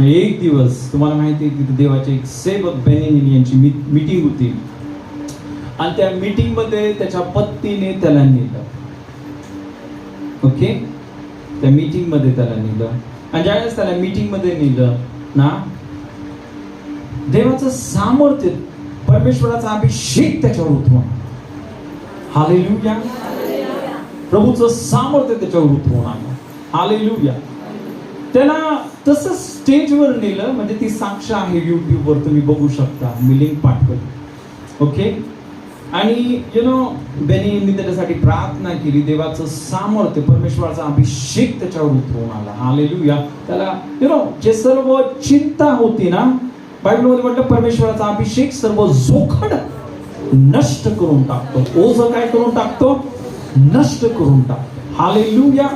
एक दिवस तुम्हाला माहिती आहे की देवाचे एक सेवक बेनिन यांची मीटिंग होती, आणि त्या मीटिंग मध्ये त्याच्या पत्नीने त्याला नेलं. ओके, त्या मीटिंग मध्ये त्याला नेलं. आणि ज्यावेळेस त्याला मीटिंग मध्ये नेलं ना, देवाचं सामर्थ्य, परमेश्वराचा अभिषेक त्याच्यावर उतरवून. हालेलुया. प्रभूचं सामर्थ्य त्याच्यावर उतरवून आलं. हालेलुया. त्याला तसं स्टेजवर नेलं. म्हणजे ती साक्ष आहे युट्यूबवर, तुम्ही बघू शकता, मी लिंक पाठवली. ओके. आणि बेनींनी त्याच्यासाठी प्रार्थना केली. देवाचं सामर्थ्य, परमेश्वराचा अभिषेक त्याच्यावर उतरवून आला. हालेलुया. त्याला जे सर्व चिंता होती ना, बायबलमध्ये म्हटलं परमेश्वराचा अभिषेक सर्व जोखड नष्ट करून टाकतो. ओझं काय करून टाकतो? नष्ट करून टाकतो. हालेलुया.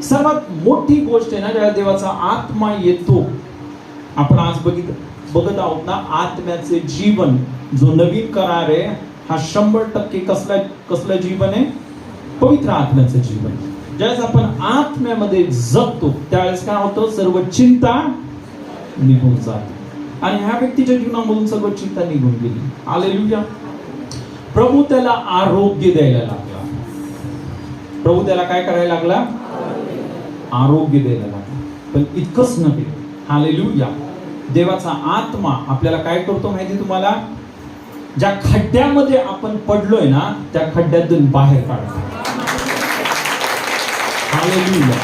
सर्वात मोठी गोष्ट आहे ना, ज्या देवाचा आत्मा येतो, आपण आज बघत आहोत ना, आत्म्याचे जीवन, जो नवीन करार आहे, हा 100% कसलं जीवन आहे? पवित्र आत्म्याचं जीवन. ज्यावेळेस आपण आत्म्यामध्ये जगतो, त्यावेळेस काय होतं? सर्व चिंता निघून जाते. आणि ह्या व्यक्तीच्या जीवनामधून सगळं चिंता निघून गेली. हालेलुया. प्रभू त्याला आरोग्य द्यायला लागला. प्रभू त्याला काय करायला लागला? आरोग्य द्यायला लागला. पण इतकंच नव्हे. हालेलुया. देवाचा आत्मा आपल्याला काय करतो माहिती तुम्हाला? ज्या खड्ड्यामध्ये आपण पडलोय ना, त्या खड्ड्यातून बाहेर काढतो. हालेलुया.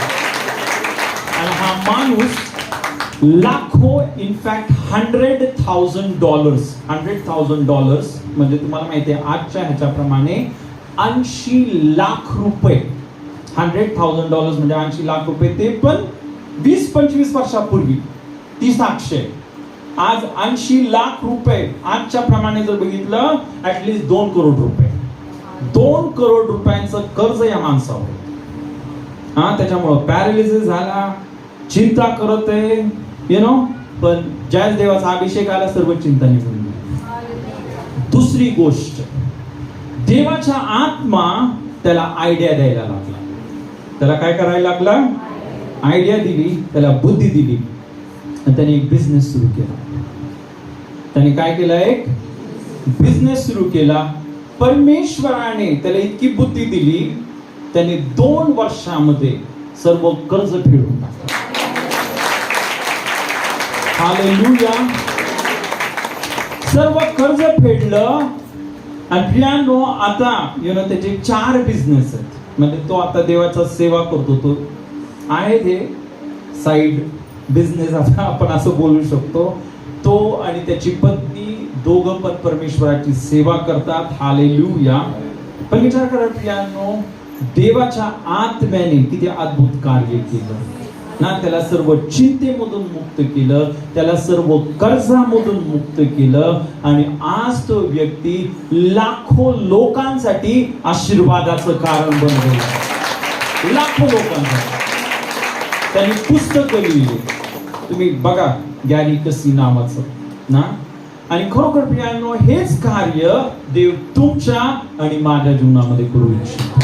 आणि हा माणूस लाखो, इनफॅक्ट $100,000 म्हणजे तुम्हाला माहिती आहे आजच्या ह्याच्याप्रमाणे 80 लाख रुपये. $100,000 म्हणजे 80 लाख रुपये, ते पण 20-25 वर्षापूर्वी. ती साक्ष आहे. आज 80 लाख रुपये आजच्या प्रमाणे जर बघितलं, ऍटलीस्ट 2 करोड रुपये. 2 करोड रुपयांचं कर्ज या माणसावर. त्याच्यामुळं पॅरालिसिस झाला, चिंता करत आहे, पण ज्याच देवाचा अभिषेक आला सर्व चिंता निघून गेली. दुसरी गोष्ट, देवाचा आत्मा त्याला आयडिया द्यायला लागला. त्याला काय करायला लागला? आयडिया दिली, त्याला बुद्धी दिली. आणि त्याने एक बिझनेस सुरू केला. त्याने काय केलं? एक बिझनेस सुरू केला. परमेश्वराने त्याला इतकी बुद्धी दिली, त्याने 2 वर्षामध्ये सर्व कर्ज फेडून टाकलं. हालेलुया. सर्व कर्ज फेडलं. आणि प्रियांनो, आता त्याचे 4 बिझनेस आहेत. म्हणजे तो आता देवाचा सेवा करतो. तो आहे ते साईड बिझनेस, आता आपण असं बोलू शकतो. तो आणि त्याची पत्नी दोघं पण परमेश्वराची सेवा करतात. हालेलुया. पण विचार करा प्रियांनो, देवाच्या आत्म्याने किती अद्भुत कार्य केलं ना. त्याला सर्व चिंतेमधून मुक्त केलं, त्याला सर्व कर्जामधून मुक्त केलं. आणि आज तो व्यक्ती लाखो लोकांसाठी आशीर्वादाचं कारण बनलं. लाखो लोकांसाठी त्यांनी पुस्तकं लिहिली. तुम्ही बघा, गॅरी कसी नावाचं ना. आणि खरोखर प्रियांनो, हेच कार्य देव तुमच्या आणि माझ्या जीवनामध्ये करू इच्छितो.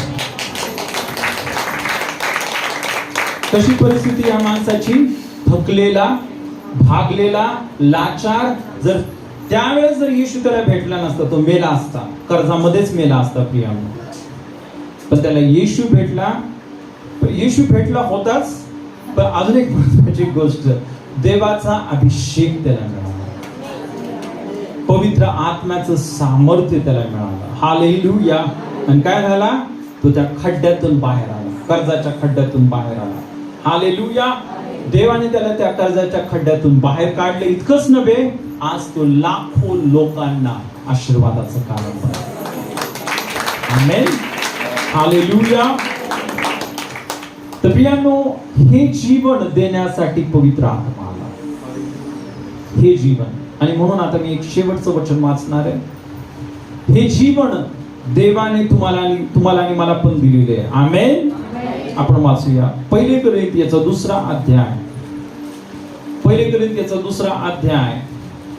कशी परिस्थिती या माणसाची? थकलेला, भागलेला, लाचार. जर त्यावेळेस जर येशू त्याला भेटला नसता, तो मेला असता, कर्जामध्येच मेला असता प्रियांनो. पण त्याला येशू भेटला. येशू भेटला होताच, पण अजून एक महत्त्वाची गोष्ट, देवाचा अभिषेक त्याला मिळाला. पवित्र आत्म्याचं सामर्थ्य त्याला मिळालं. हालेलुया. आणि काय झाला? तो त्या खड्ड्यातून बाहेर आला, कर्जाच्या खड्ड्यातून बाहेर आला. हालेलुया. देवाने त्याला त्या कर्जाच्या खड्ड्यातून बाहेर काढले. इतकंच नव्हे, आज तो लाखो लोकांना आशीर्वादाचं कारण बनला. आमेन. हालेलुया. तर प्रियांनो, हे जीवन देण्यासाठी पवित्र आत्मा आला. हे जीवन. आणि म्हणून आता मी एक शेवटचं वचन वाचणार आहे. हे जीवन देवाने तुम्हाला आणि मला पण दिलेले आहे. आमेन. आपण वाचूया 1 कोरिंथियाचा 2रा अध्याय. 1 कोरिंथियाचा 2रा अध्याय.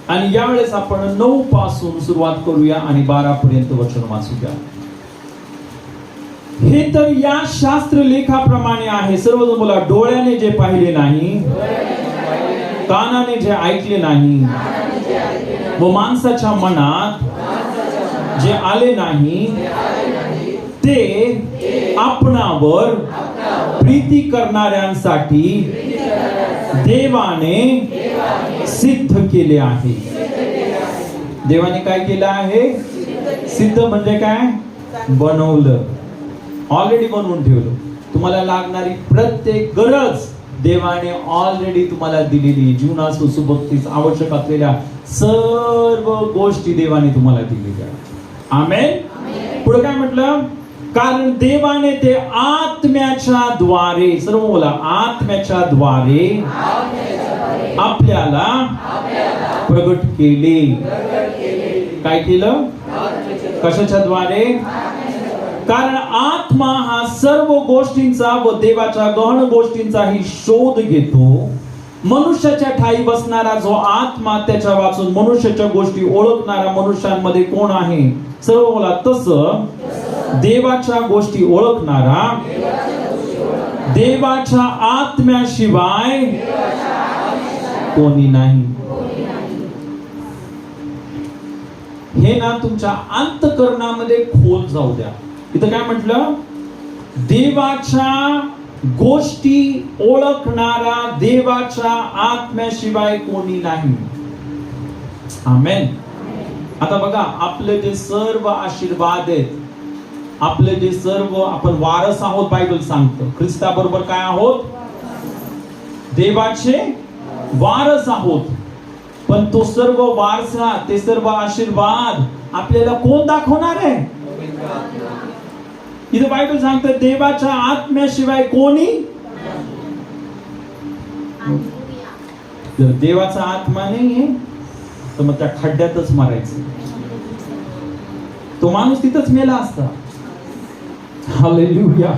आणि यावेळेस आपण 9 पासून सुरुवात करूया आणि 12 पर्यंत वचन वाचूया. हे तर या शास्त्र लेखाप्रमाणे आहे. सर्वजण बोला, डोळ्याने जे पाहिले नाही, कानाने जे ऐकले नाही, व माणसाच्या मनात जे आले नाही, ते आपणावर प्रीती करणाऱ्यांसाठी देवाने सिद्ध केले आहे. देवाने काय केलं आहे? सिद्ध म्हणजे काय? बनवलं. ऑलरेडी बनवून ठेवलं. तुम्हाला लागणारी प्रत्येक गरज देवाने ऑलरेडी तुम्हाला दिलेली. जीवनास सुबत्तीस आवश्यक असलेल्या सर्व गोष्टी देवाने तुम्हाला दिलेल्या. आमेन. पुढे काय म्हटलं? कारण देवाने ते आत्म्याच्या द्वारे, सर्व बोला, आत्म्याच्या द्वारे आपल्याला प्रगट केले. काय केलं? कशाच्या द्वारे? कारण आत्मा हा सर्व गोष्टींचा व देवाच्या गहन गोष्टींचाही शोध घेतो. मनुष्याच्या ठाई बसणारा जो आत्मा त्याच्या वाचून मनुष्याच्या गोष्टी ओळखणारा मनुष्यांमध्ये कोण आहे? सर्व बोला, तसं देवाच्या गोष्टी ओळखणारा देवाच्या आत्म्याशिवाय कोणी नाही. हे ना तुमच्या अंतःकरणामध्ये खोल जाऊ द्या. इथं काय म्हटलं? देवाच्या गोष्टी ओळखणारा देवाच्या आत्म्याशिवाय कोणी नाही. आमेन. आता बघा, आपले जे सर्व आशीर्वाद आहेत, आपले जे सर्व आपण वारस आहोत, बायबल सांगतं ख्रिस्ताबरोबर काय आहोत? देवाचे वारस आहोत. पण तो सर्व वारसा, ते सर्व आशीर्वाद आपल्याला कोण दाखवणार आहे? इथे बायबल सांगतं देवाच्या आत्म्याशिवाय कोणी. जर देवाचा आत्मा नाहीये तर मग त्या खड्ड्यातच मारायचं. तो माणूस तिथंच मेला असता. हालेलुया.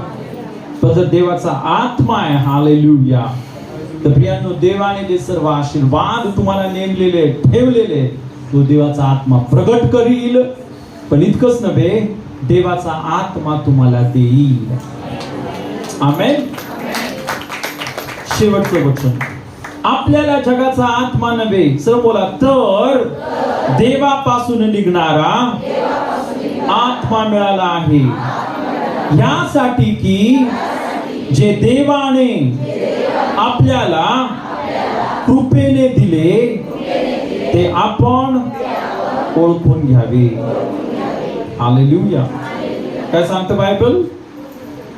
पण जर देवाचा आत्मा आहे, हालेलुया, तर प्रियांनो, देवाने जे सर्व आशीर्वाद तुम्हाला नेमलेले ठेवलेले, तो देवाचा आत्मा प्रगट करील. पण इतकंच नव्हे, देवाचा आत्मा तुम्हाला देईल. आमेन. शेवटचं वचन, आपल्याला जगाचा आत्मा नव्हे, सर्व बोला, तर देवापासून निघणारा आत्मा मिळाला आहे, यासाठी की जे देवाने आपल्याला कृपेने दिले ते आपण ओळखून घ्यावे. हालेलुया. काय सांगतं बायबल?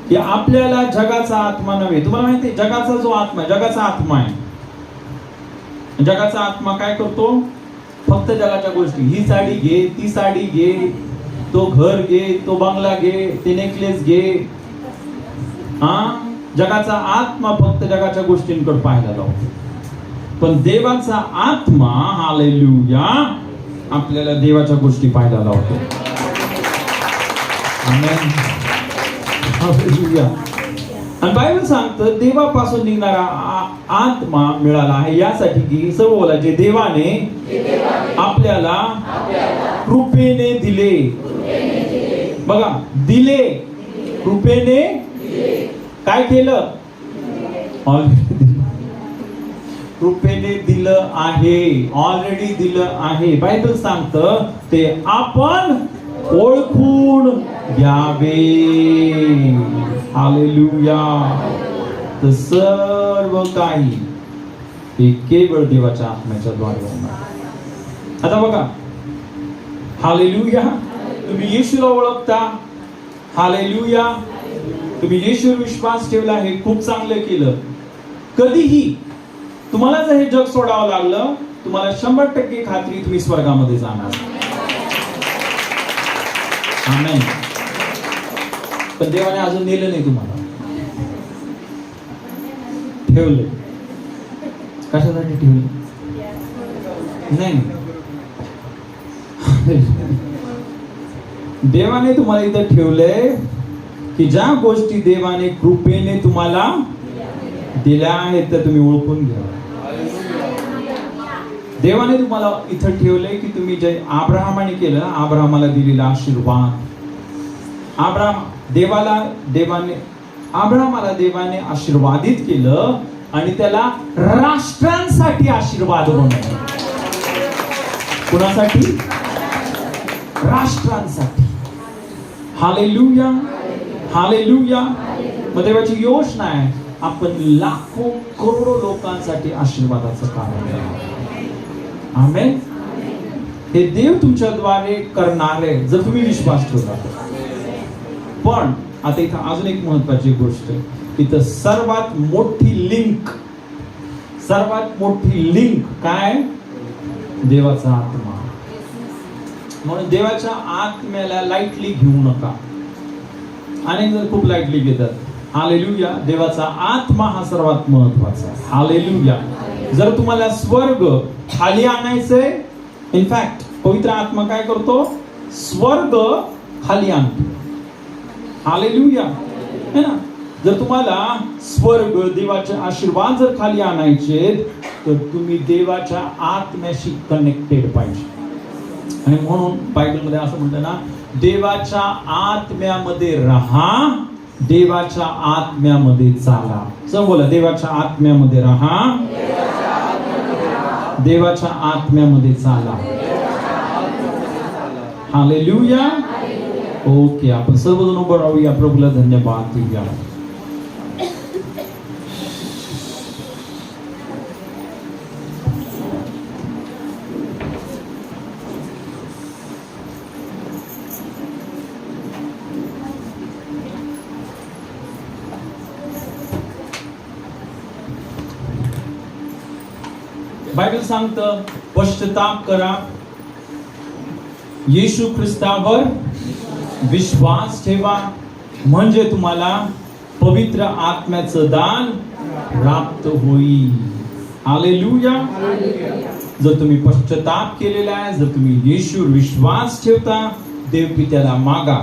की आपल्याला जगाचा आत्मा नव्हे. तुम्हाला माहिती आहे, जगाचा जो आत्मा, जगाचा आत्मा आहे, जगाचा आत्मा काय करतो? फक्त जगाच्या गोष्टी. ही साडी घे, ती साडी घे, तो घर घे, तो बंगला घे, ते नेकलेस घे. जगाचा आत्मा फक्त जगाच्या गोष्टींकडे पाहायला लावतो. पण देवाचा आत्मा, हालेलुया, आपल्याला देवाच्या गोष्टी पाहायला लावतो. आमेन. हालेलुया. आणि बायबल सांगतं देवापासून निघणारा आत्मा मिळाला आहे, यासाठी की सर्व बोला, जे देवाने आपल्याला कृपेने दिले. बघा, दिले, कृपेने काय केलं? ऑलरेडी कृपेने दिलं आहे, ऑलरेडी दिलं आहे. बायबल सांगतं ते आपण ओळखून घ्यावे. हालेलुया. तर सर्व काही हे केवळ देवाच्या आत्म्याच्या द्वारे होणार. आता बघा, हालेलुया, तुम्ही येशूला ओळखता, हालेलुया, तुम्ही येशूवर विश्वास ठेवला, हे खूप चांगलं केलं. कधीही तुम्हाला जर हे जग सोडावं लागलं, तुम्हाला 100% खात्री तुम्ही स्वर्गामध्ये जाणार. आमेन. पण देवाने अजून नेलं नाही तुम्हाला, ठेवलं. कशासाठी ठेवलं? नाही, देवाने तुम्हाला इथं ठेवलंय की ज्या गोष्टी देवाने कृपेने तुम्हाला दिल्या आहेत त्या तुम्ही ओळखून घ्या. देवाने तुम्हाला इथं ठेवलंय की तुम्ही जे अब्राहमाने केलं, अब्राहमाला दिलेला आशीर्वाद, अब्राहमाला देवाने आशीर्वादित केलं आणि त्याला राष्ट्रांसाठी आशीर्वाद बनवलं. कुणासाठी? राष्ट्रांसाठी. हालेलुया. हालेलुया. मग देवाची योजना आहे, आपण लाखो करोडो लोकांसाठी आशीर्वादाचं कारण करावं. आमेन. हे देव तुमच्याद्वारे करणार आहे जर तुम्ही विश्वास ठेवला. पण आता इथं अजून एक महत्वाची गोष्ट, इथं सर्वात मोठी लिंक काय? देवाचा आत्मा. म्हणून देवाच्या आत्म्याला लाईटली घेऊ नका. अनेक जण खूप लाईटली घेतात. हालेलुया. देवाचा आत्मा हा सर्वात महत्वाचा. हालेलुया. जर तुम्हाला स्वर्ग खाली आणायचंय, इनफॅक्ट पवित्र आत्मा काय करतो? स्वर्ग खाली आणतो. हालेलुया. है ना? जर तुम्हाला स्वर्ग, देवाचे आशीर्वाद जर खाली आणायचे, तर तुम्ही देवाच्या आत्म्याशी कनेक्टेड पाहिजे. आणि म्हणून बायबलमध्ये असं म्हणतं ना, देवाच्या आत्म्यामध्ये राहा, देवाच्या आत्म्यामध्ये चाला. सम बोला, देवाच्या आत्म्यामध्ये राहा, देवाच्या आत्म्यामध्ये चाला. हालेलुया. ओके, आपण सर्वजण उभं राहूया, प्रभूला धन्यवाद देऊया. बायबल सांगतं, पश्चाताप करा, येशू ख्रिस्तावर विश्वास ठेवा, म्हणजे तुम्हाला पवित्र आत्म्याचं दान प्राप्त होईल. हालेलुया. जर तुम्ही पश्चाताप केलेला आहे, जर तुम्ही येशूवर विश्वास ठेवता, देव पित्याला मागा.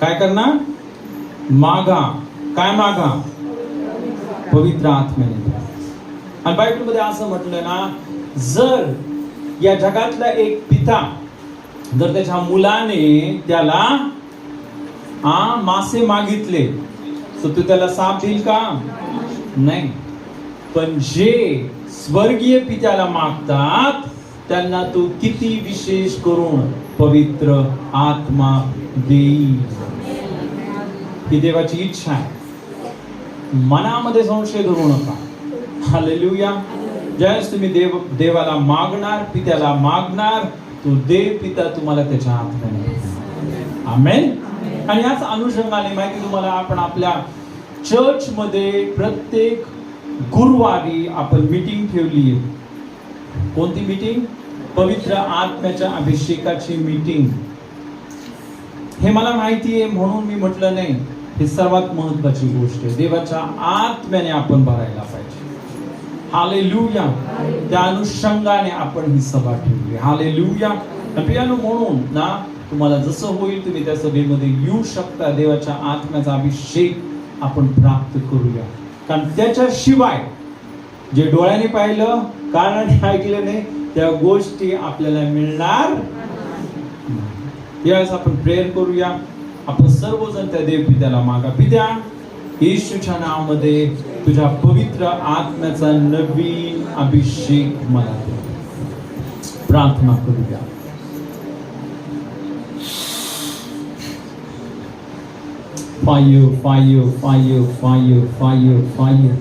काय करणार? मागा. काय मागा? पवित्र आत्म्याने. आणि बायबलमध्ये असं म्हटलं ना, जर या जगातला एक पिता जर त्याच्या मुलाने त्याला मासे मागितले, तर तो त्याला साप देईल का? नाही. पण जे स्वर्गीय पित्याला मागतात त्यांना तो किती विशेष करून पवित्र आत्मा देईल. ही देवाची इच्छा आहे. मनामध्ये संशय धरू नका. हालेलुया. ज्यावेळेस तुम्ही देवाला मागणार, पित्याला मागणार, तो देव पिता तुम्हाला त्याच्या आत्म्याने देईल. आमेन. आणि याच अनुषंगाने माहिती तुम्हाला, आपण आपल्या चर्च मध्ये प्रत्येक गुरुवारी आपण मीटिंग ठेवली आहे. कोणती मीटिंग? पवित्र आत्म्याच्या अभिषेकाची मीटिंग. हे मला माहिती आहे म्हणून मी म्हटलं नाही, हे सर्वात महत्वाची गोष्ट आहे. देवाच्या आत्म्याने आपण भरायला पाहिजे. हालेलुया. त्या अनुषंगाने आपण ही सभा ठेवली. हालेलुया. प्रियानो, म्हणून ना तुम्हाला जसं होईल तुम्ही त्या सभेमध्ये येऊ शकता. देवाच्या आत्म्याचा अभिषेक आपण प्राप्त करूया. कारण त्याच्याशिवाय जे डोळ्याने पाहिलं, कानाने ऐकलं नाही, त्या गोष्टी आपल्याला मिळणार. यावेळेस आपण प्रेयर करूया. आपण सर्वजण त्या देवपित्याला मागा. पित्या, येशूच्या नावामध्ये तुझ्या पवित्र आत्म्याचा नवीन अभिषेक मला दे. प्रार्थना करूया. Fire fire fire fire fire fire.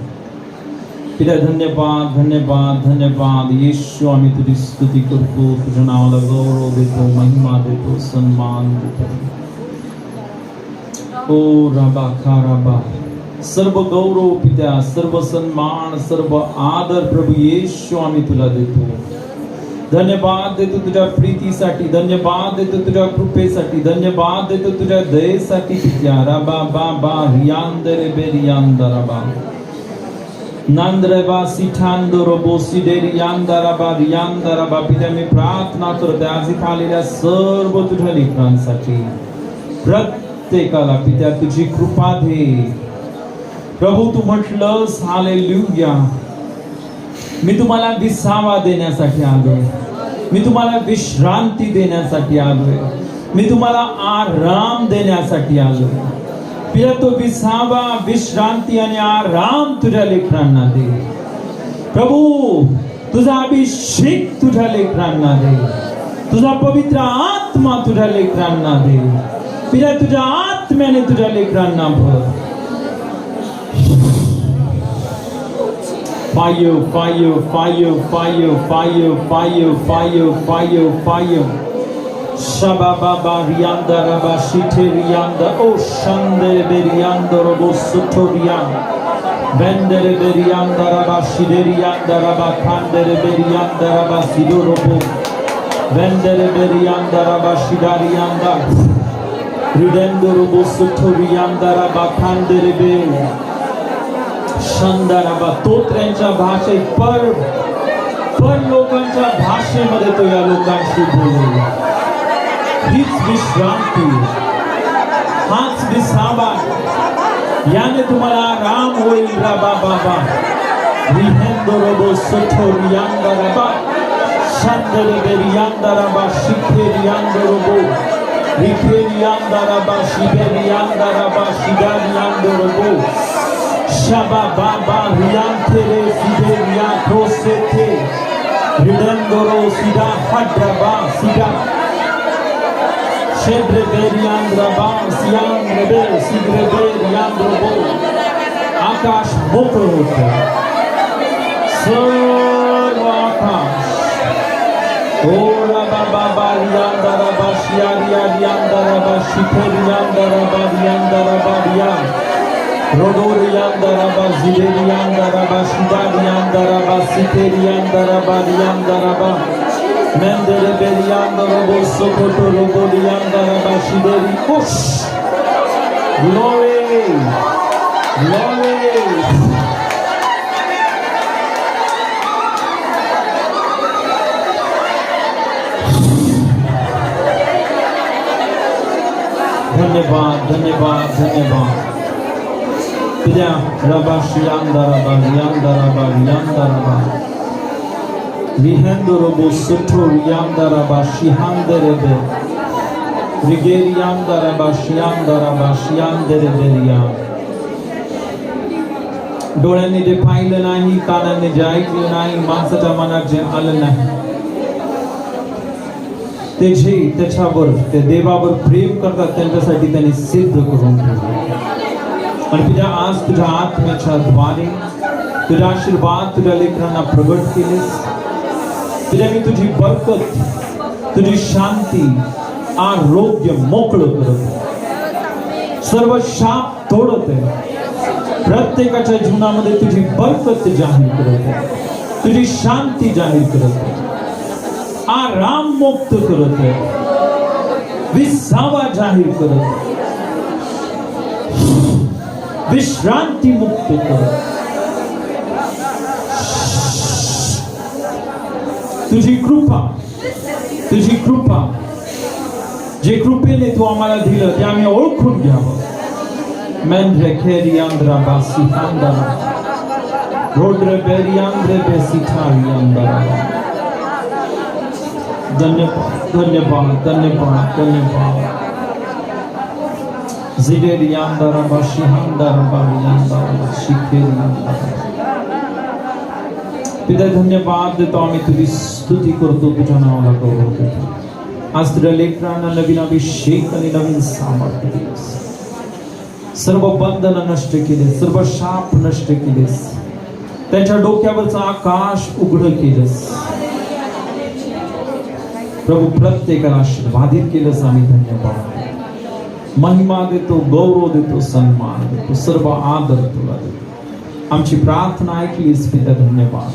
पिता, धन्यवाद धन्यवाद धन्यवाद. येशू, आम्ही तुझी स्तुती करतो, तुझ्या नावाला गौरव देतो, महिमा देतो, सन्मान देतो. ओ राबा खाराबा. सर्व गौरव पित्या, सर्व सन्मान, सर्व आदर प्रभू येशू आम्ही तुला देतो. धन्यवाद देतो तुझ्या प्रीतीसाठी, धन्यवाद देतो तुझ्या कृपेसाठी, धन्यवाद देतो तुझ्या दयेसाठी पित्या. राबा बाबा रियांदरे बेरियांदराबा नांद्रेबा सिठांदोरोबो सिडेरियांदराबा रियांदराबा. पित्या, मी प्रार्थना करते आज इथे आलेल्या सर्व तुझ्या लेकरांसाठी, प्रत्येकाला पित्या तुझी कृपा दे. प्रभू, तू म्हटलंस हालेलुया, मी तुम्हाला विसावा देण्यासाठी आलोय, मी तुम्हाला विश्रांती देण्यासाठी आलोय, मी तुम्हाला आराम देण्यासाठी आलोय. पिता, तो विसावा, विश्रांती आणि आराम तुझ्या लेकरांना दे. प्रभू, तुझा अभिषेक तुझ्या लेकरांना दे, तुझा पवित्र आत्मा तुझ्या लेकरांना दे. पिता, तुझ्या आत्म्याने तुझ्या लेकरांना भर. Fire, fire, fire, fire, fire, fire, fire, fire, fire. Shababa rianda raba shite rianda o shandere berianda robo sotorianda. Vendere berianda raba shiderianda raba kandere berianda raba sidorobo. Vendere berianda raba shidarianda. Ridendo robo sotorianda raba kandere berianda. शंदराबा. तोत्र्यांच्या भाषेत पर लोकांच्या भाषेमध्ये तो या लोकांशी बोलला. हीच विश्रांती, हाच विसावा, याने तुम्हाला आराम होईल. राबा बाबा रिहेंदोरोबो सोठोरियांदराबा शंदरे बेरियांदराबा शिखेरियांदरोबो रिखेरियांदराबा शिबेरियांदराबा शिदारियांदरोबो Shaba baba riantere side riantosete ridendoro sida hadraba sida Shebre beriandra bas yandre be sigre beriandro bo. आकाश मोकळं होतं. सर्व आकाश ओला बाबा बारियांदा रबा शियारिया रियांदा रबा शिफरियांदा रबा रियांदा रबा रिया रोडोरियांदा रबा जिलेरियांदा रबा शिदारियांदा रबा सिफरियांदा रबा रियांदा रबा मेंदरे बेरियांदा रबो सोकोटो रोबोरियांदा रबा शिदेरी उश ग्लोरी ग्लोरी धन्यवाद धन्यवाद धन्यवाद पिता रबा शियांदा रबा रियांदा रबा रियांदा रबा रिहेंदो रबो सुठो रियांदा रबा शिहांदे रबे रिगेरियांदा रबा शियांदा रबा शियांदे रबे रिया डोळ्यांनी जे पाहिलं नाही कानांनी जे ऐकलं नाही माणसाच्या मनात जे आलं नाही ते जे त्याच्यावर ते देवावर प्रेम करतात त्यांच्यासाठी त्यांनी सिद्ध करून ठेवले आणि तुझ्या आज तुझ्या आत्म्याच्या द्वारे तुझ्या आशीर्वाद तुझ्या लेकरांना प्रगट केलेस तुझ्या मी तुझी बरकत तुझी शांती आरोग्य मोकळं करत सर्व शाप तोडत आहे प्रत्येकाच्या जीवनामध्ये तुझी बरकत जाहीर करत आहे तुझी शांती जाहीर करत आहे आराम मुक्त करत आहे विसावा जाहीर करत आहे विश्रांती मुक्त करत तुझी कृपा जे कृपेने तू आम्हाला दिलं ते आम्ही ओळखून घ्यावं मेंढ्रे खेरी आंध्रा बासी आंध्रा रोड्रे बेरी आंध्रे बेसी ठारी आंध्रा धन्यवाद धन्यवाद धन्यवाद धन्यवाद जिगेरी आंध्रा बासी आंध्रा बारी आंध्रा शिखेरी आंध्रा पिता धन्यवाद देतो आम्ही तुझी स्तुती करतो तुझ्या नावाला गौरव देतो आज तुझ्या लेकरांना नवीन अभिषेक आणि नवीन सामर्थ्य दिलेस सर्व बंधन नष्ट केले सर्व शाप नष्ट केलेस त्यांच्या डोक्यावरचं आकाश उघड केलंस प्रभू प्रत्येकाला आशीर्वादित केलंस आम्ही धन्यवाद महिमा देतो गौरव देतो सन्मान देतो सर्व आदर तुला देतो आमची प्रार्थना ऐकलीस पिता धन्यवाद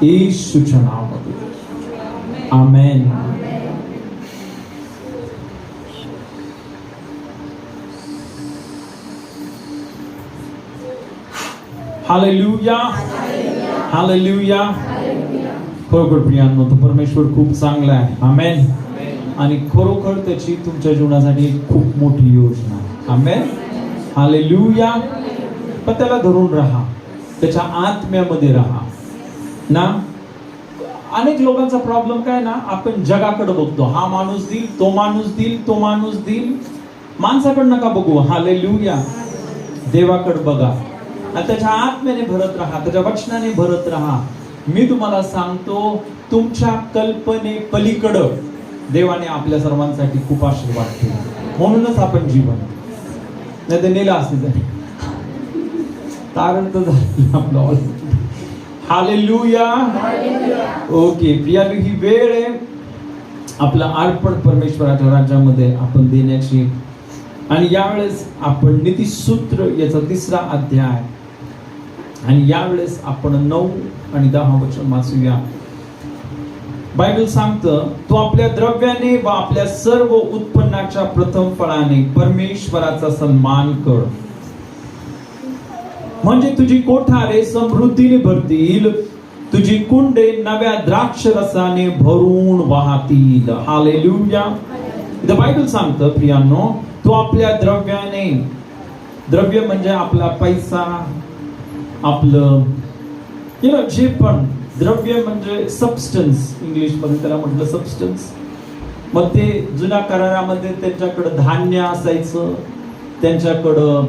येशूच्या नावामध्ये आमेन हालेलुया हालेलुया खरोखर प्रियांनो तो परमेश्वर खूप चांगला आहे आमेन आणि खरोखर त्याची तुमच्या जीवनासाठी खूप मोठी योजना आहे आमेन हालेलुया पण त्याला धरून राहा त्याच्या आत्म्यामध्ये राहा ना अनेक लोकांचा प्रॉब्लेम काय ना आपण जगाकडे बघतो हा माणूस देईल तो माणूस देईल तो माणूस देईल माणसाकडे नका बघू हालेलुया देवाकडे बघा आणि त्याच्या आत्म्याने भरत राहा त्याच्या वचनाने भरत राहा मी तुम्हाला सांगतो तुमच्या कल्पने पलीकडं देवाने आपल्या सर्वांसाठी खूप आशीर्वाद ठेवले म्हणूनच आपण जीवन नाही तर नेला असते तारण तर झालं आपलं हालेलुया ओके प्रियानो ही वेळ आहे आपलं अर्पण परमेश्वराच्या राज्यामध्ये आपण देण्याची आणि यावेळेस आपण नीतिसूत्र याचा 3रा अध्याय आणि यावेळेस आपण 9 आणि 10 वचन वाचूया बायबल सांगतं तो आपल्या द्रव्याने व आपल्या सर्व उत्पन्नाच्या प्रथम फळाने परमेश्वराचा सन्मान कर म्हणजे तुझी कोठारे समृद्धीने भरतील तुझी कुंडे नव्या द्राक्ष रसाने भरून वाहतील हालेलुया द बायबल सांगतं प्रियांनो तो आपल्या द्रव्याने द्रव्य म्हणजे आपला पैसा आपलं जे पण द्रव्य म्हणजे सबस्टन्स इंग्लिश मध्ये त्याला म्हटलं सबस्टन्स मग ते जुन्या करारामध्ये त्यांच्याकडे धान्य असायचं त्यांच्याकडं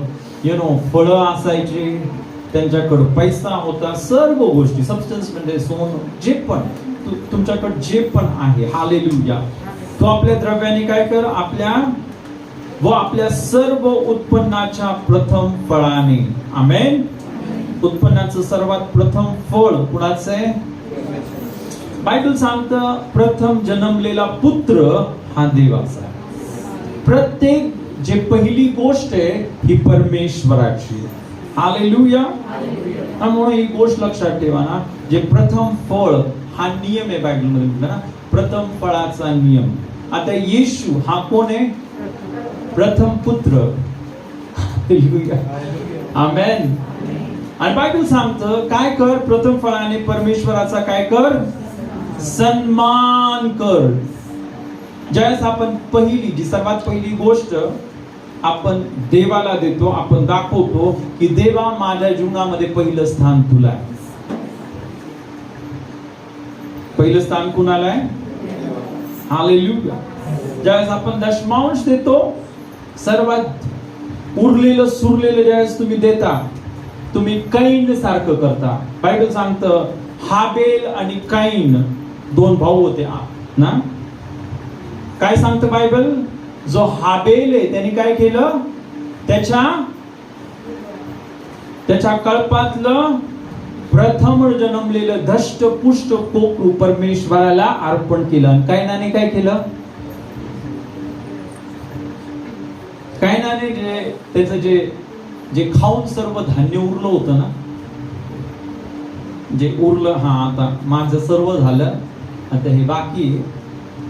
फळं असायचे त्यांच्याकडे पैसा होता सर्व गोष्टी सबस्टन्स म्हणजे सोनं जे पण तुमच्याकडे जे पण आहे हालेलुया तो आपल्या द्रव्याने काय कर, आपल्या सर्व उत्पन्नाच्या प्रथम फळाने. आमेन. उत्पन्नाचं सर्वात प्रथम फळ कुणाचं आहे? बायबल सांगतं प्रथम जन्मलेला पुत्र हा देवाचा आहे. प्रत्येक जे पहिली गोष्ट आहे ही परमेश्वराची. हालेलुया. त्यामुळे ही गोष्ट लक्षात ठेवा ना, जे प्रथम फळ हा नियम आहे बायबल मध्ये म्हणतात ना, प्रथम फळाचा नियम. आता येशू हा कोण आहे? प्रथम पुत्र. आमेन. आणि बायबल सांगतं काय कर, प्रथम फळाने परमेश्वराचा काय कर, सन्मान कर. ज्यावेळेस आपण जी सर्वात पहिली गोष्ट आपण देवाला देतो, आपण दाखवतो की देवा माझ्या जीवनामध्ये पहिलं स्थान तुला आहे. पहिलं स्थान कुणाला आहे? हालेलुया. ज्यावेळेस आपण दशमांश देतो, सर्वात उरलेलं सुरलेलं ज्यावेळेस तुम्ही देता, तुम्ही कैन सारखं करता. बायबल सांगतं हाबेल आणि कैन दोन भाऊ होते ना. काय सांगतं बायबल? जो हाबेल आहे त्याने काय केलं, त्याच्या कळपातलं प्रथम जन्मलेलं धष्टपुष्ट कोकरू परमेश्वराला अर्पण केलं. आणि कैनाने काय केलं? कैनाने त्याचं जे खाऊन सर्व धान्य उरलं होतं ना, जे उरलं, हा आता माझं सर्व झालं, आता हे बाकी,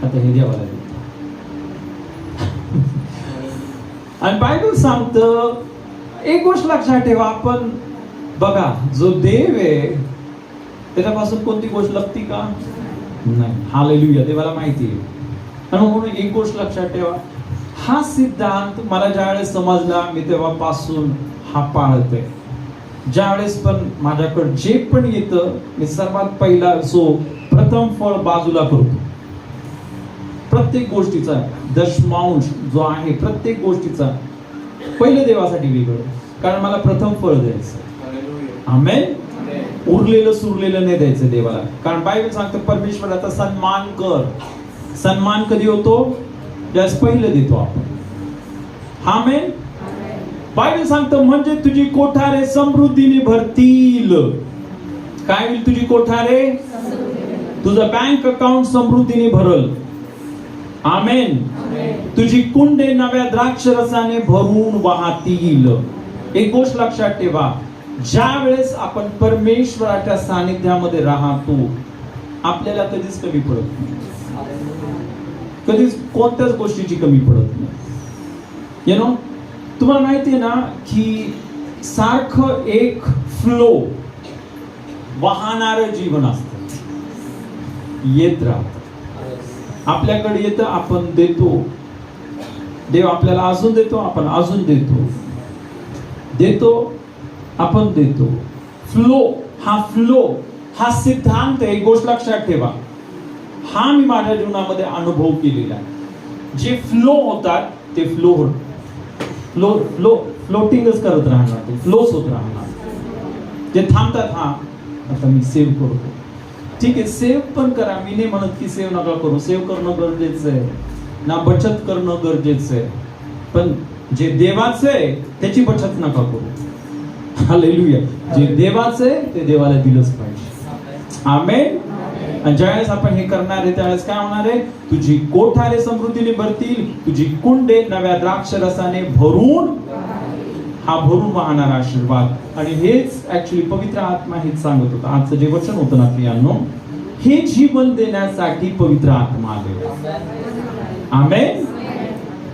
आता हे देवाला देतो. आणि बायबल सांगतं एक गोष्ट लक्षात ठेवा, आपण बघा जो देव आहे त्याच्यापासून कोणती गोष्ट लपती का? नाही. हालेलुया. देवाला माहिती आहे. आणि म्हणून एक गोष्ट लक्षात ठेवा, हा सिद्धांत मला ज्यावेळेस समजला मी तेव्हापासून हा पाळतोय. ज्यावेळेस पण माझ्याकडे जे पण येतं मी सर्वात पहिला प्रथम फळ बाजूला करतो. प्रत्येक गोष्टीचा दशमांश जो आहे प्रत्येक गोष्टीचा पहिलं देवासाठी वेगळं, कारण मला प्रथम फळ द्यायचं. आमेन. उरलेलं सुरलेलं नाही द्यायचं देवाला, कारण बायबल सांगतं परमेश्वराचा सन्मान कर. सन्मान कधी होतो? ज्यास पहिलं देतो आपण. आमेन. बायबल सांगतं म्हणजे तुझी कोठारे समृद्धीने भरतील. काय होईल? तुझी कोठारे, तुझं बँक अकाउंट समृद्धीने भरल. आमेन. तुझी कुंडे नव्या द्राक्ष रसाने भरून वाहतील. एक गोष्ट लक्षात ठेवा, ज्या वेळेस आपण परमेश्वराच्या सानिध्यामध्ये राहतो आपल्याला कधीच कमी पडत नाही. कधीच कोणत्याच गोष्टीची कमी पडत नाही. यु नो, तुम्हाला माहिती आहे ना की सारखं एक फ्लो वाहणारं जीवन असतं, येत राहतं. आपल्याकडे येतं, आपण देतो, देव आपल्याला अजून देतो, आपण अजून देतो, आपण देतो. फ्लो हा सिद्धांत आहे. एक गोष्ट लक्षात ठेवा, हा मी माझ्या जीवनामध्ये अनुभव केलेला आहे. जे फ्लो होतात ते फ्लोटिंगच करत राहणार, ते फ्लोच होत राहणार. जे थांबतात, हा आता मी सेव्ह करतो, ठीक आहे सेव्ह पण करा, मी नाही म्हणत की सेव्ह नका करू. सेव्ह करणं गरजेचं आहे ना, बचत करणं गरजेचं आहे, पण जे देवाचं आहे त्याची बचत नका करू. हालेलुया. जे देवाचं आहे ते देवाला दिलंच पाहिजे. आमेन. आणि ज्यावेळेस आपण हे करणार आहे त्यावेळेस काय होणार आहे? तुझी कोठारे समृद्धीने भरतील, तुझी कुंडे नव्या द्राक्ष रसाने भरून वाहणारा आशीर्वाद. आणि हेच ऍक्च्युली पवित्र आत्मा हेच सांगत होता. आजचं जे वचन होतं ना प्रियांनो, हे जीवन देण्यासाठी पवित्र आत्मा आले. आमेन.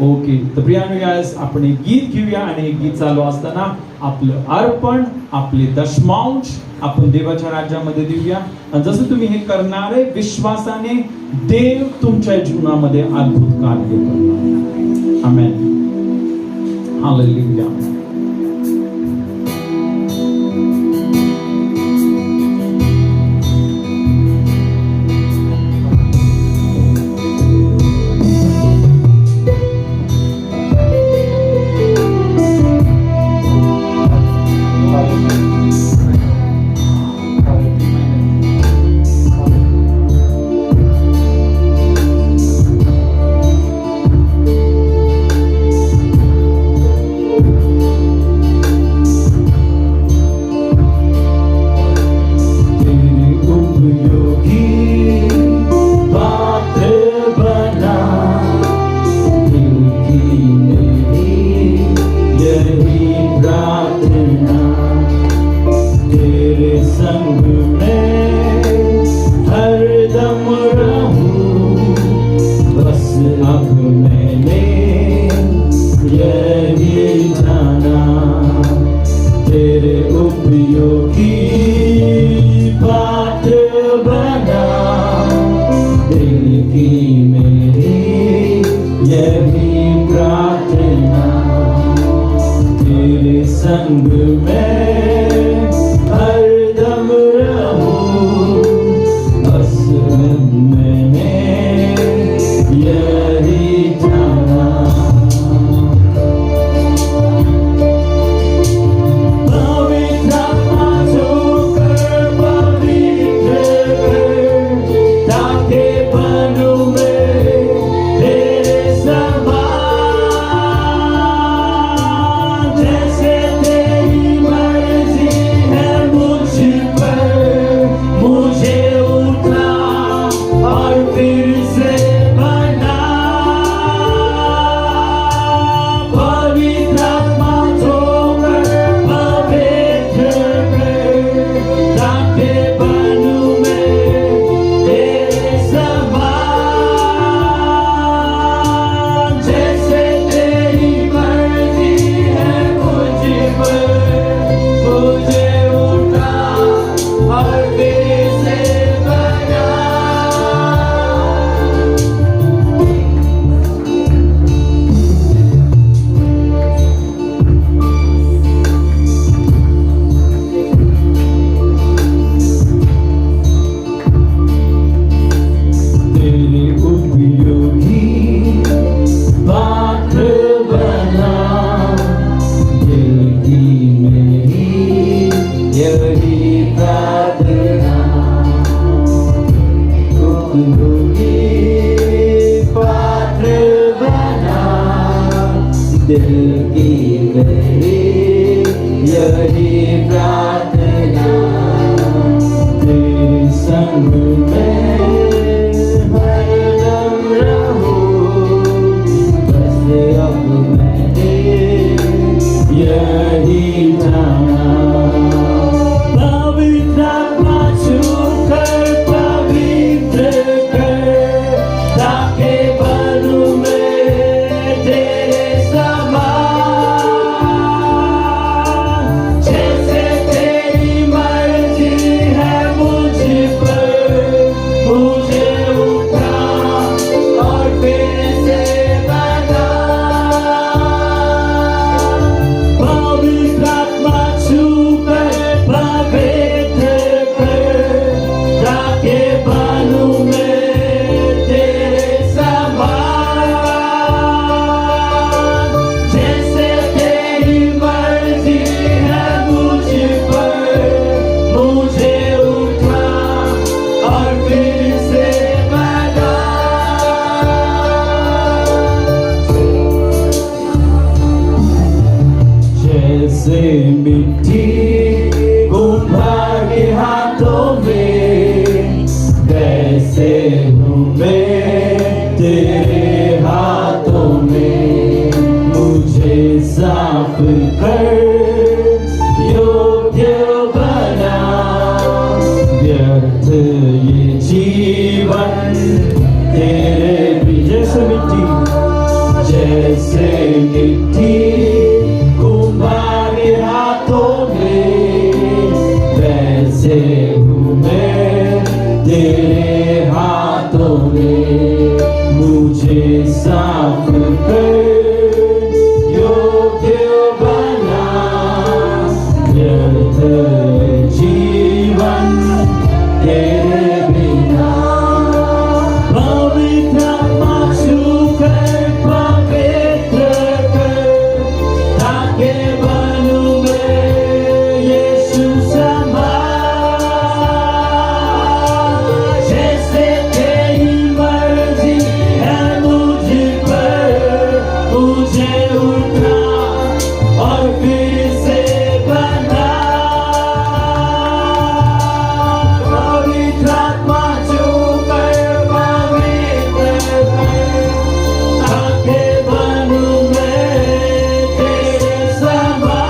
ओके. तर प्रियांनो, यावेळेस आपण एक गीत घेऊया आणि हे गीत चालू असताना आपलं अर्पण, आपले दशमांश आपण देवाच्या राज्यामध्ये देऊया. आणि जसं तुम्ही हे करणार आहे विश्वासाने, देव तुमच्या जीवनामध्ये अद्भुत कार्य करणार. आमेन. हालेलुया. संग में हरदम रहूं, बस मैंने यही जाना। पवित्र आत्मा छूकर पवित्र कर, ताकि बनूं मैं तेरे समान। जैसे तेरी मर्जी है मुझ पर, मुझे उठा और फिर से बना। पवित्र आत्मा छूकर पवित्र कर, ताकि बनूं मैं तेरे समान। जैसे तेरी मर्जी है मुझ पर, मुझे उठा और फिर से बना। तेरे उपयोगी पात्र बना, दिल की मेरी यही प्रार्थना। उपयोगी पात्र बना, दिल की मेरी यही प्रार्थना। तेरे संग में हरदम रहूं, बस अब मैंने यही जाना। पवित्र आत्मा छूकर पवित्र कर, ताकि बनूं मैं तेरे समान। जैसे तेरी मर्जी है मुझ पर, मुझे उठा और फिर से बना। पवित्र आत्मा छूकर पवित्र कर, ताकि बनूं मैं तेरे समान। जैसे तेरी मर्जी है मुझ पर, मुझे उठा और फिर से बना। जैसे मिट्टी कुम्हार के हाथों में, वैसे हूँ मैं तेरे हाथों में। मुझे साफ कर योग्य बना, व्यर्थ ये जीवन तेरे भी। जैसे मिट्टी कुम्हार के हाथों में, वैसे हूँ मैं तेरे हाथों में। मुझे साफ कर योग्य बना, व्यर्थ ये जीवन तेरे बिना। पवित्र आत्मा छूकर पवित्र कर, ताकि बनूं मैं यीशु समान। जैसे तेरी मर्जी है मुझ पर, मुझे उठा और फिर से बना। पवित्र आत्मा छूकर पवित्र कर, ताकि बनूं मैं तेरे समान।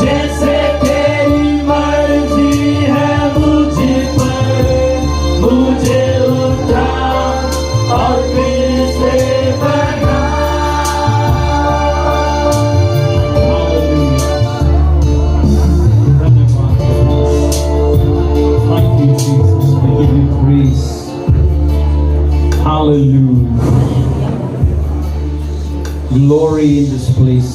जैसे तेरी मर्जी है मुझ पर, मुझे उठा और फिर से बना। Thank you, Jesus. We give you praise. Hallelujah. Glory in this place.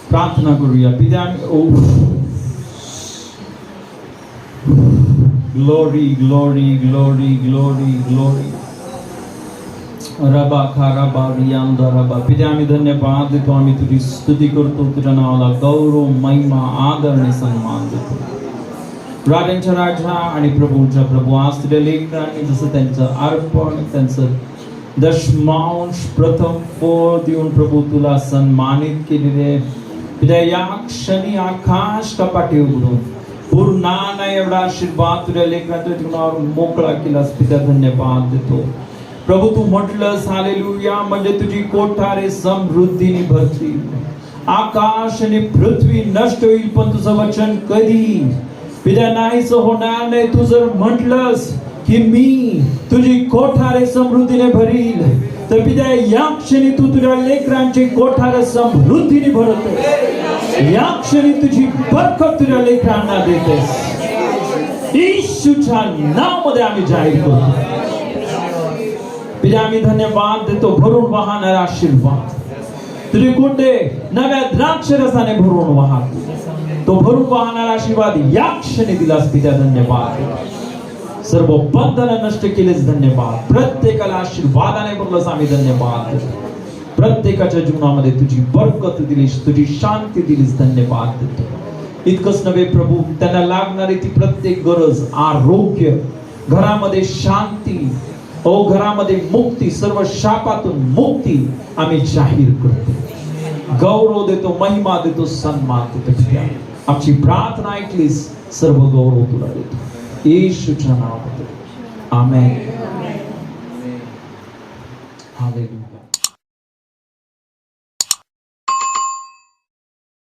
प्रार्थना करूया. पिता glory glory glory glory glory रबा खारा बारियांदा रबा. पिता आम्ही धन्यवाद देतो, आम्ही तुझी स्तुती करतो, तुझ्या नावाला गौरव महिमा आदर आणि सन्मान देतो. राजांच्या राजा आणि प्रभूंच्या प्रभू आज तुझ्या लेकरांनी जसं त्यांचं अर्पण, त्यांचं दशमांश प्रथम फळ देऊन प्रभू तुला सन्मानित केलेले. पिता या क्षणी आकाश कपाटे उघडून पूर्णाना एवढा आशीर्वाद तुझ्या लेकरांच्या जीवनावर मोकळा केलास. पिता धन्यवाद देतो प्रभू. तू म्हटलंस हालेलुया म्हणजे तुझी कोठारे समृद्धीने भरतील. आकाश आणि पृथ्वी नष्ट होईल पण तुझं वचन कधी पिता नाहीच होणार नाही. तू जर म्हटलंस की मी तुझी कोठारे समृद्धीने भरील तर पिता या क्षणी तू तुझ्या लेकरांची कोठारे समृद्धीने भरतो. या क्षणी तुझी बरकत तुझ्या लेकरांना देतेस. येशूच्या नावामध्ये आम्ही जाहीर करतो. पिता आम्ही धन्यवाद देतो. भरून वाहणारा आशीर्वाद तुझे कुंडे नव्या द्राक्षरसाने भरून वाहत. तो भरून वाहणारा आशीर्वाद या क्षणी दिलास. पिता धन्यवाद. सर्व बंधन नष्ट केलेच धन्यवाद. प्रत्येकाला आशीर्वादाने भरलंस. आम्ही धन्यवाद. प्रत्येकाच्या जीवनामध्ये तुझी बरकत दिलीस, तुझी शांती दिलीस. धन्यवाद देतो. इतकंच नव्हे प्रभू, त्यांना लागणारी ती प्रत्येक गरज, आरोग्य, घरामध्ये शांती, घरामध्ये मुक्ती, सर्व शापातून मुक्ती आम्ही जाहीर करतो. गौरव देतो, महिमा देतो, सन्मान देतो. आमची प्रार्थना ऐकलीस, सर्व गौरव तुला देतो येशूच्या नावामध्ये. आमेन. हालेलुया.